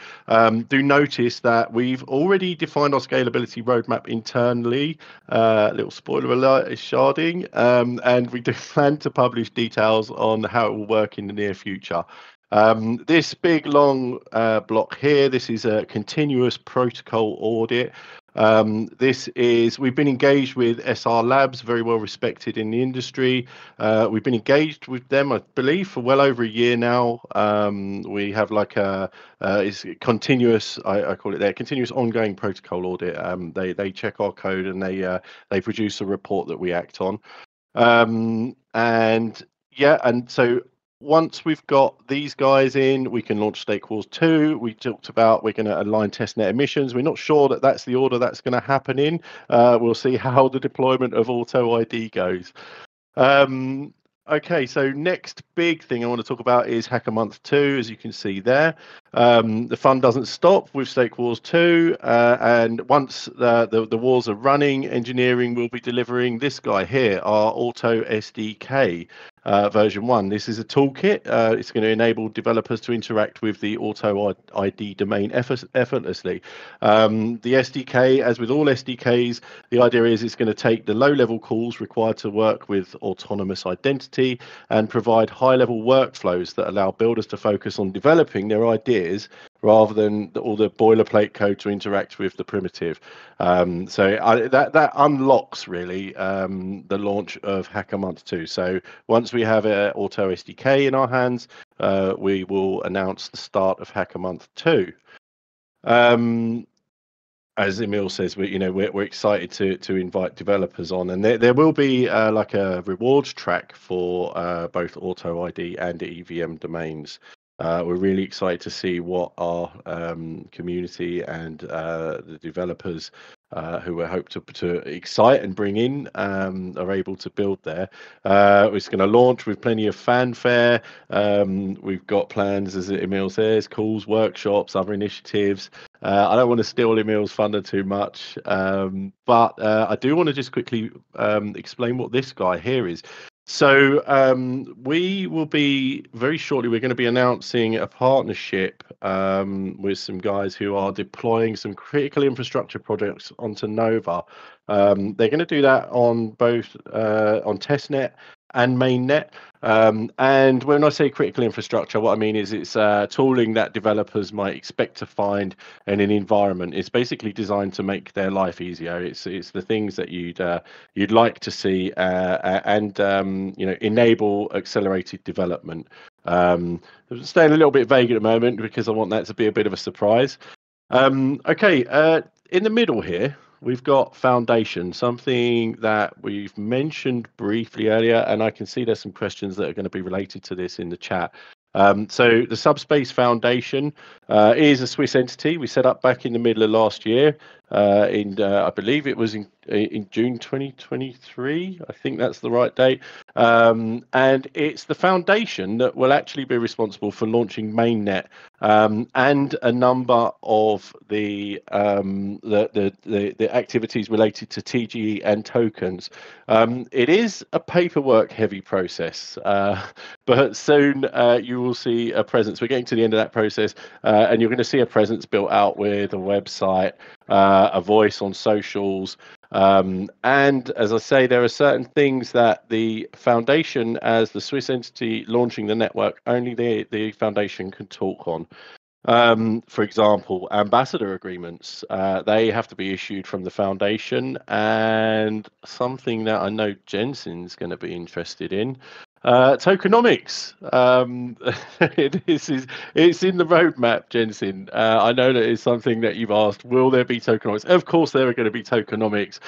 Speaker 1: do notice that we've already defined our scalability roadmap internally. Little spoiler alert is sharding, and we do plan to publish details on how it will work in the near future. This big long block here, this is a continuous protocol audit. We've been engaged with SR Labs, very well respected in the industry. We've been engaged with them, I believe, for well over a year now. We have like it's continuous, I call it their continuous ongoing protocol audit. They check our code and they produce a report that we act on. And so once we've got these guys in, we can launch Stake Wars 2. We talked about we're going to align testnet emissions. We're not sure that that's the order that's going to happen in. We'll see how the deployment of Auto ID goes. Okay, so next big thing I want to talk about is Hacker Month 2, as you can see there. The fun doesn't stop with Stake Wars 2, and once the wars are running, engineering will be delivering this guy here, our Auto SDK. Version 1. This is a toolkit. It's going to enable developers to interact with the Auto ID domain effortlessly. The SDK, as with all SDKs, the idea is it's going to take the low-level calls required to work with autonomous identity and provide high-level workflows that allow builders to focus on developing their ideas rather than all the boilerplate code to interact with the primitive. That unlocks really the launch of Hacker Month 2. So once we have an Auto SDK in our hands, we will announce the start of Hacker Month 2. As Emil says, we're excited to invite developers on, and there will be like a rewards track for both Auto ID and EVM domains. We're really excited to see what our community and the developers who we hope to excite and bring in are able to build there. It's going to launch with plenty of fanfare. We've got plans, as Emil says, calls, workshops, other initiatives. I don't want to steal Emil's thunder too much, but I do want to just quickly explain what this guy here is. So we will be very shortly, we're going to be announcing a partnership with some guys who are deploying some critical infrastructure projects onto Nova. They're going to do that on both on testnet and mainnet. And when I say critical infrastructure, what I mean is it's tooling that developers might expect to find in an environment. It's basically designed to make their life easier. It's the things that you'd like to see and enable accelerated development. I'm staying a little bit vague at the moment because I want that to be a bit of a surprise. Okay, in the middle here, we've got Foundation, something that we've mentioned briefly earlier, and I can see there's some questions that are going to be related to this in the chat. So the Subspace Foundation is a Swiss entity we set up back in the middle of last year. I believe it was in June 2023. I think that's the right date. And it's the foundation that will actually be responsible for launching mainnet and a number of the activities related to TGE and tokens. It is a paperwork-heavy process, but soon you will see a presence. We're getting to the end of that process, and you're going to see a presence built out with a website, a voice on socials. And as I say, there are certain things that the foundation, as the Swiss entity launching the network, only the foundation can talk on. For example, ambassador agreements, they have to be issued from the foundation, and something that I know Jensen's going to be interested in, tokenomics. It's in the roadmap, Jensen. I know that it's something that you've asked. Will there be tokenomics? Of course, there are going to be tokenomics.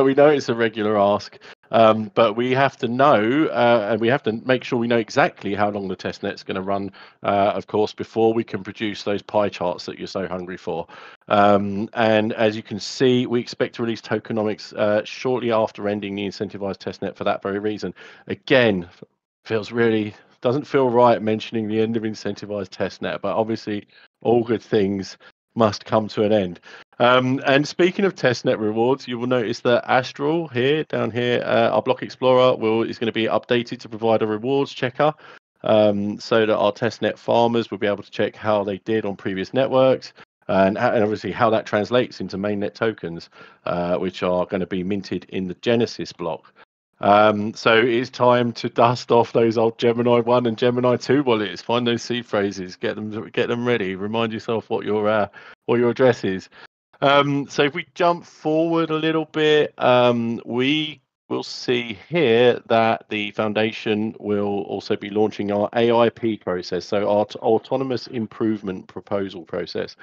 Speaker 1: We know it's a regular ask. But we have to know, and we have to make sure we know exactly how long the testnet's going to run, of course, before we can produce those pie charts that you're so hungry for. And as you can see, we expect to release tokenomics shortly after ending the incentivized testnet for that very reason. Again, doesn't feel right mentioning the end of incentivized testnet, but obviously all good things must come to an end. And speaking of testnet rewards, you will notice that Astral down here, our block explorer is going to be updated to provide a rewards checker, so that our testnet farmers will be able to check how they did on previous networks, and obviously how that translates into mainnet tokens, which are going to be minted in the Genesis block. So it's time to dust off those old Gemini 1 and Gemini 2 wallets. Find those seed phrases, get them ready. Remind yourself what your address is. So if we jump forward a little bit, we will see here that the foundation will also be launching our AIP process, so our autonomous improvement proposal process.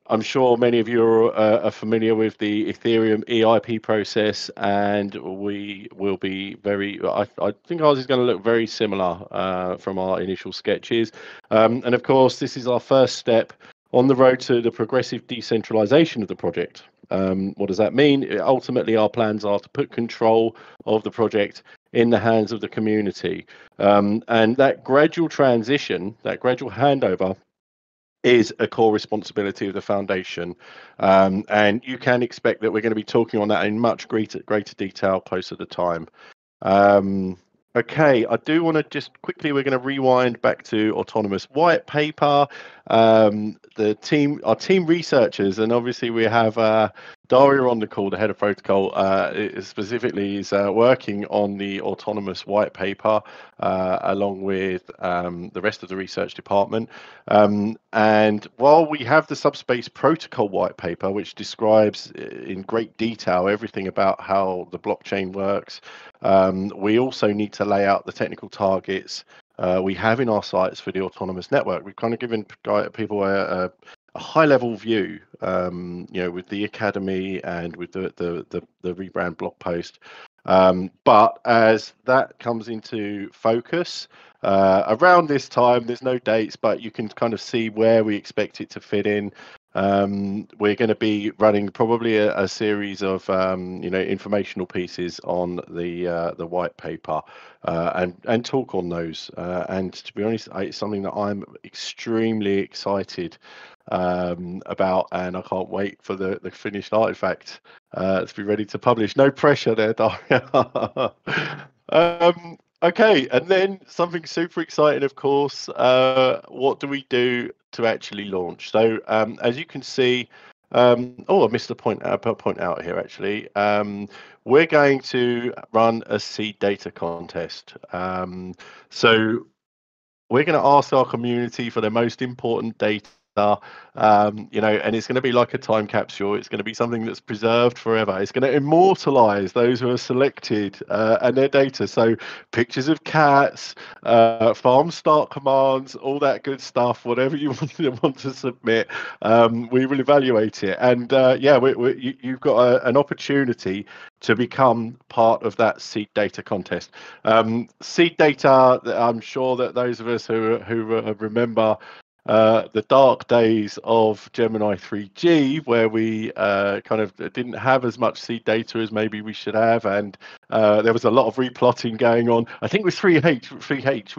Speaker 1: I'm sure many of you are familiar with the Ethereum EIP process, and we will be I think ours is going to look very similar from our initial sketches. And of course, this is our first step on the road to the progressive decentralization of the project. What does that mean? Ultimately, our plans are to put control of the project in the hands of the community. And that gradual transition, that gradual handover, is a core responsibility of the foundation, and you can expect that we're going to be talking on that in much greater detail closer to time. Okay, I do want to just quickly, we're going to rewind back to Autonomous white paper. Our team researchers, and obviously we have Daria on the call, the head of protocol, specifically is working on the Autonomous white paper along with the rest of the research department. And while we have the subspace protocol white paper, which describes in great detail everything about how the blockchain works, we also need to lay out the technical targets we have in our sights for the autonomous network. We've kind of given people a high-level view, with the academy and with the rebrand blog post. But as that comes into focus around this time, there's no dates, but you can kind of see where we expect it to fit in. We're going to be running probably a series of informational pieces on the white paper and talk on those. And to be honest, it's something that I'm extremely excited about, and I can't wait for the finished artifact to be ready to publish. No pressure there, Daria. Okay, and then something super exciting, of course. What do we do to actually launch? So as you can see, I missed a point out here actually. We're going to run a seed data contest. So we're going to ask our community for their most important data, and it's going to be like a time capsule. It's going to be something that's preserved forever. It's going to immortalize those who are selected and their data. So pictures of cats, farm start commands, all that good stuff, whatever you want to submit, we will evaluate it. And you've got an opportunity to become part of that seed data contest. Seed data, I'm sure that those of us who remember the dark days of Gemini 3G, where we kind of didn't have as much seed data as maybe we should have, and there was a lot of replotting going on. I think with 3H,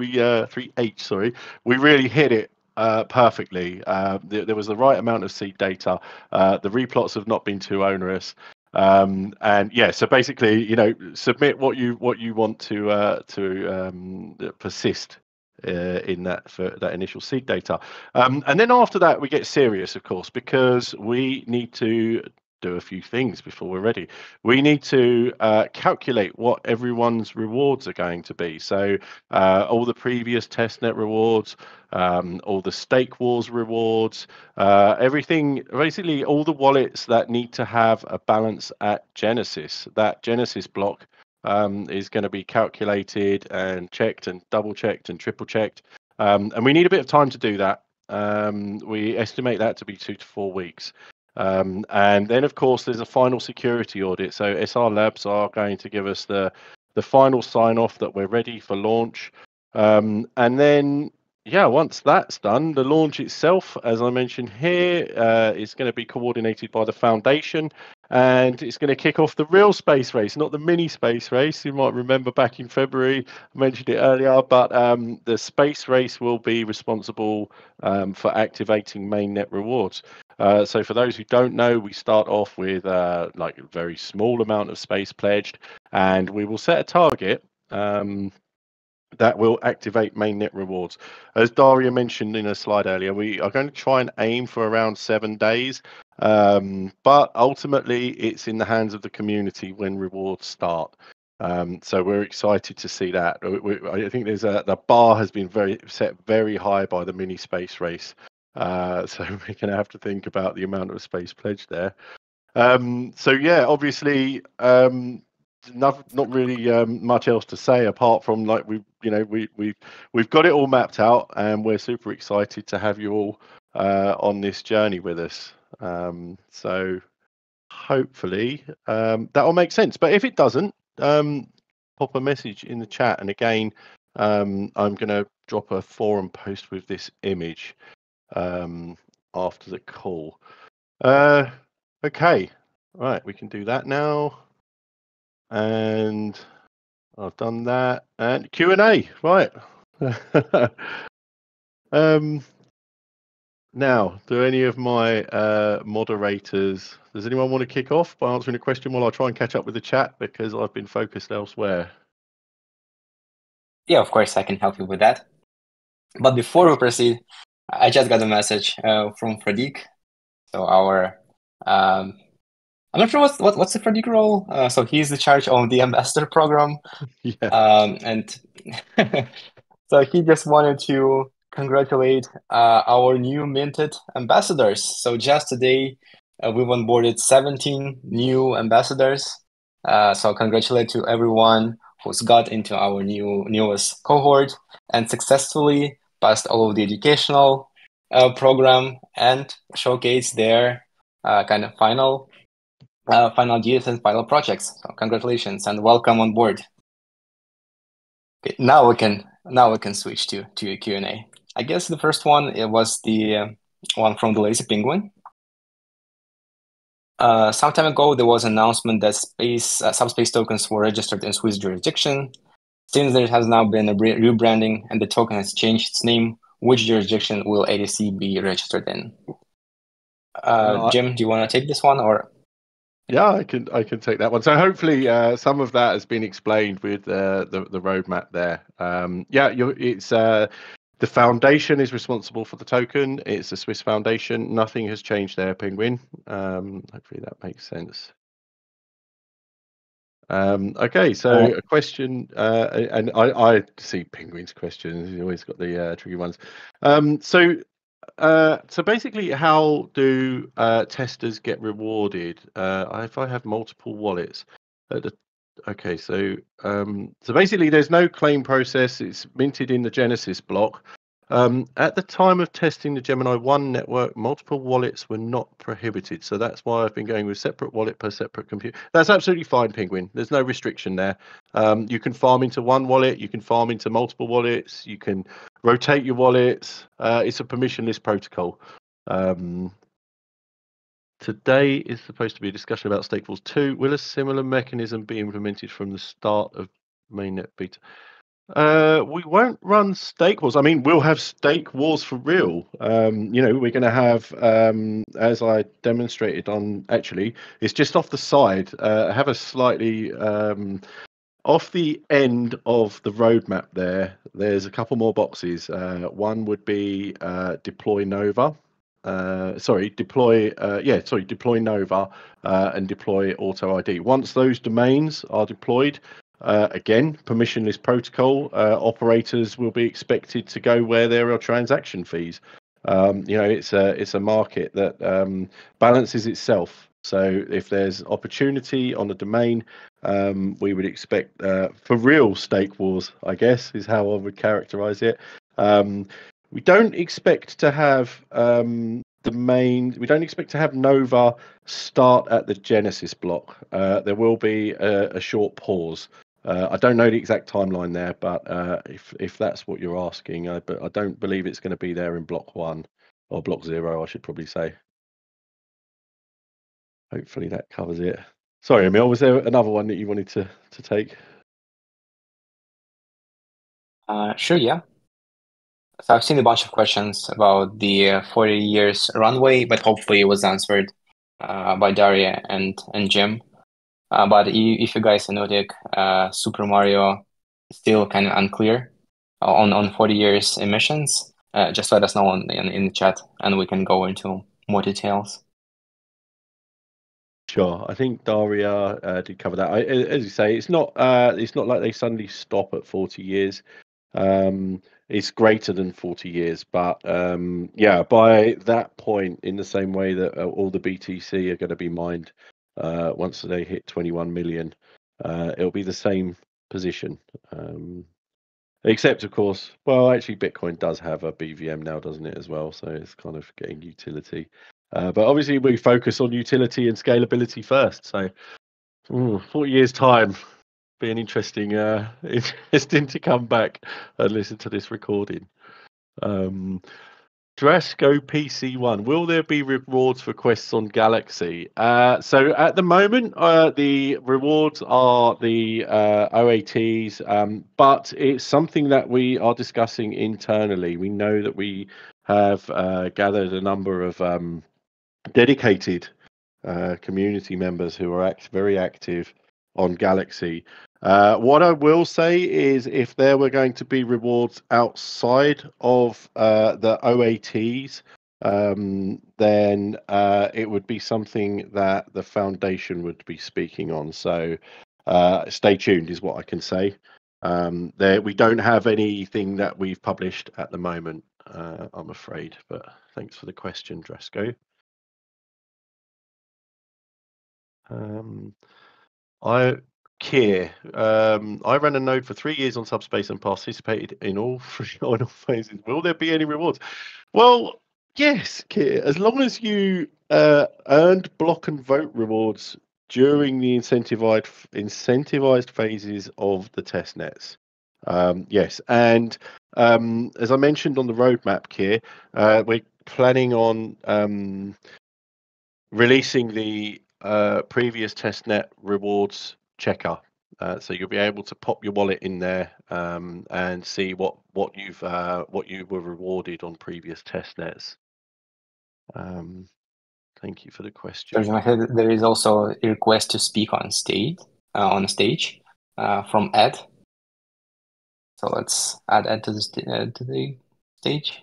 Speaker 1: we really hit it perfectly. There was the right amount of seed data. The replots have not been too onerous. And yeah, so basically, submit what you want to persist in that for that initial seed data. And then after that, we get serious, of course, because we need to do a few things before we're ready. We need to calculate what everyone's rewards are going to be. So all the previous testnet rewards, all the stake wars rewards, everything, basically all the wallets that need to have a balance at Genesis. That Genesis block is going to be calculated and checked and double checked and triple checked. And we need a bit of time to do that. We estimate that to be 2 to 4 weeks. And then, of course, there's a final security audit. So SR Labs are going to give us the final sign off that we're ready for launch. And then, yeah, once that's done, the launch itself, as I mentioned here, is going to be coordinated by the foundation, and it's going to kick off the real space race, not the mini space race. You might remember back in February, I mentioned it earlier, but the space race will be responsible for activating mainnet rewards. So for those who don't know, we start off with like a very small amount of space pledged, and we will set a target that will activate mainnet rewards. As Daria mentioned in a slide earlier, we are going to try and aim for around 7 days, but ultimately it's in the hands of the community when rewards start. So we're excited to see that. I think the bar has been set very high by the mini space race. So we're going to have to think about the amount of space pledged there. So yeah, obviously, not really much else to say apart from like we've got it all mapped out, and we're super excited to have you all on this journey with us. So hopefully that will make sense. But if it doesn't, pop a message in the chat, and again, I'm going to drop a forum post with this image after the call. Okay, right, we can do that now. And I've done that. And Q&A, right. Now, do any of my moderators, does anyone want to kick off by answering a question while I try and catch up with the chat, because I've been focused elsewhere?
Speaker 2: Yeah, of course, I can help you with that. But before we proceed, I just got a message from Pradeep. So our, I'm not sure what's the Pradeep role. So he's in charge of the ambassador program.
Speaker 1: Yeah.
Speaker 2: And so he just wanted to congratulate our new minted ambassadors. So just today, we've onboarded 17 new ambassadors. So congratulate to everyone who's got into our newest cohort and successfully passed all of the educational program and showcase their kind of final deals and final projects. So congratulations and welcome on board. Okay, now we can switch to a Q&A. I guess the first one, it was the one from the Lazy Penguin. Some time ago, there was an announcement that subspace tokens were registered in Swiss jurisdiction. Since there has now been a rebranding and the token has changed its name, which jurisdiction will ADC be registered in? Jim, do you want to take this one, or?
Speaker 1: Yeah, I can take that one. So hopefully some of that has been explained with the roadmap there. It's the foundation is responsible for the token. It's a Swiss foundation. Nothing has changed there, Penguin. Hopefully that makes sense. Okay, so a question, and I see Penguin's questions. He's always got the tricky ones. So basically, how do testers get rewarded if I have multiple wallets? Okay, so basically, there's no claim process. It's minted in the Genesis block. At the time of testing the Gemini 1 network, multiple wallets were not prohibited. So that's why I've been going with separate wallet per separate computer. That's absolutely fine, Penguin. There's no restriction there. You can farm into one wallet. You can farm into multiple wallets. You can rotate your wallets. It's a permissionless protocol. Today is supposed to be a discussion about Stakefuls 2. Will a similar mechanism be implemented from the start of mainnet beta? We won't run stake wars. I mean, we'll have stake wars for real. We're going to have, as I demonstrated on, actually, it's just off the side. Have a slightly off the end of the roadmap there. There's a couple more boxes. One would be deploy Nova. Deploy Nova and deploy Auto ID. Once those domains are deployed, again, permissionless protocol, operators will be expected to go where there are transaction fees. It's a market that balances itself. So if there's opportunity on the domain, we would expect for real stake wars, I guess, is how I would characterize it. We don't expect to have we don't expect to have Nova start at the Genesis block. There will be a short pause. I don't know the exact timeline there, but if that's what you're asking, but I don't believe it's going to be there in block 1 or block 0, I should probably say. Hopefully that covers it. Sorry, Emil, was there another one that you wanted to take?
Speaker 2: Sure, yeah. So I've seen a bunch of questions about the 40 years runway, but hopefully it was answered by Daria and Jim. But if you guys are noting, Super Mario still kind of unclear on 40 years emissions, just let us know in the chat and we can go into more details.
Speaker 1: Sure, I think Daria did cover that. As you say, it's not like they suddenly stop at 40 years. It's greater than 40 years, but by that point, in the same way that all the BTC are going to be mined once they hit 21 million, it'll be the same position. Except, of course, well, actually, Bitcoin does have a BVM now, doesn't it, as well? So it's kind of getting utility. But obviously, we focus on utility and scalability first. So 40 years' time, be an interesting to come back and listen to this recording. Drasco PC1, will there be rewards for quests on Galaxy? So at the moment, the rewards are the OATs, but it's something that we are discussing internally. We know that we have gathered a number of dedicated community members who are very active on Galaxy. What I will say is, if there were going to be rewards outside of the OATs, then it would be something that the foundation would be speaking on. So stay tuned is what I can say. We don't have anything that we've published at the moment, I'm afraid, but thanks for the question, Drasco. I ran a node for 3 years on Subspace and participated in all phases. Will there be any rewards? Well, yes, Kier. As long as you earned block and vote rewards during the incentivized phases of the test nets. Yes, and as I mentioned on the roadmap, Kier, we're planning on releasing the previous testnet rewards checker, so you'll be able to pop your wallet in there and see what you were rewarded on previous testnets. Thank you for the question.
Speaker 2: There is also a request to speak on stage from Ed. So let's add Ed to the stage.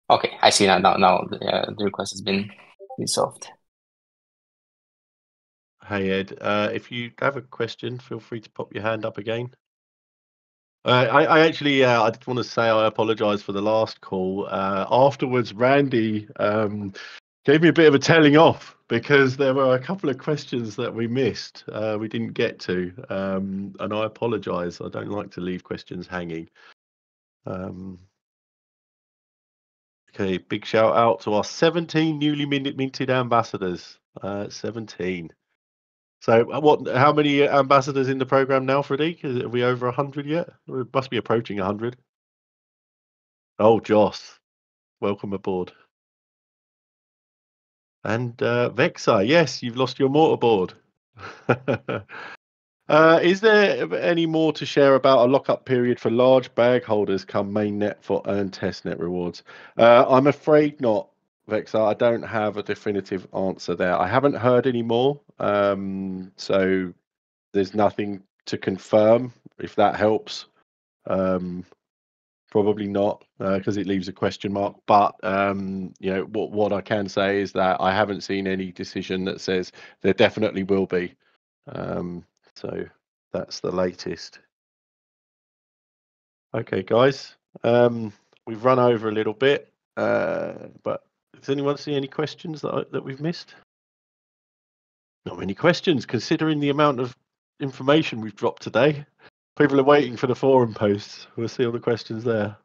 Speaker 2: Okay, I see now. Now the request has been resolved.
Speaker 1: Hey Ed, if you have a question, feel free to pop your hand up again. I actually, I just want to say I apologise for the last call. Afterwards, Randy gave me a bit of a telling off because there were a couple of questions that we missed, we didn't get to, and I apologise. I don't like to leave questions hanging. Okay, big shout out to our 17 newly minted ambassadors. 17. So how many ambassadors in the program now, Freddie? Are we over 100 yet? We must be approaching 100. Oh, Joss, welcome aboard. And Vexa, yes, you've lost your mortarboard. Is there any more to share about a lockup period for large bag holders come mainnet for earned testnet rewards? I'm afraid not, Vexa. I don't have a definitive answer there. I haven't heard any more, so there's nothing to confirm, if that helps. Probably not, because it leaves a question mark. But what I can say is that I haven't seen any decision that says there definitely will be. So that's the latest. Okay, guys, we've run over a little bit, but does anyone see any questions that we've missed? Not many questions, considering the amount of information we've dropped today. People are waiting for the forum posts. We'll see all the questions there.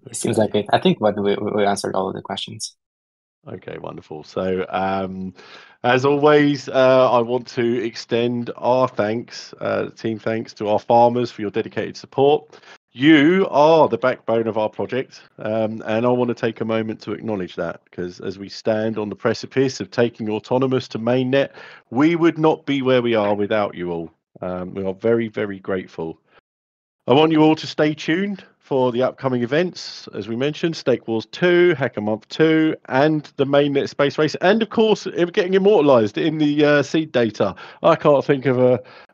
Speaker 2: It seems like it. I think we answered all of the questions.
Speaker 1: Okay, wonderful. So, as always, I want to extend our thanks, team thanks to our farmers for your dedicated support. You are the backbone of our project, and I want to take a moment to acknowledge that, because as we stand on the precipice of taking Autonomys to mainnet, we would not be where we are without you all. We are very, very grateful. I want you all to stay tuned for the upcoming events, as we mentioned, Stake Wars 2, Hacker Month 2, and the mainnet space race, and of course, getting immortalised in the seed data. I can't think of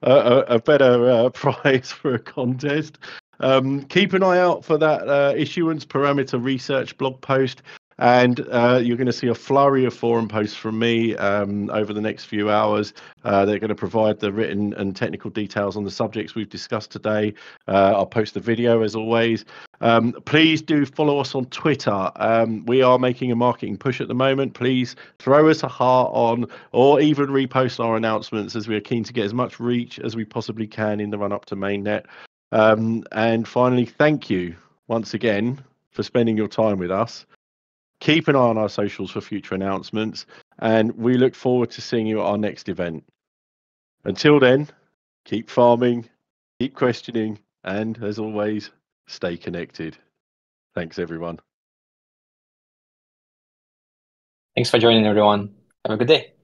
Speaker 1: a better prize for a contest. Keep an eye out for that issuance parameter research blog post. And you're going to see a flurry of forum posts from me over the next few hours. They're going to provide the written and technical details on the subjects we've discussed today. I'll post the video as always. Please do follow us on Twitter. We are making a marketing push at the moment. Please throw us a heart on, or even repost our announcements, as we are keen to get as much reach as we possibly can in the run up to mainnet. And finally, thank you once again for spending your time with us. Keep an eye on our socials for future announcements, and we look forward to seeing you at our next event. Until then, keep farming, keep questioning, and as always, stay connected. Thanks, everyone.
Speaker 2: Thanks for joining, everyone. Have a good day.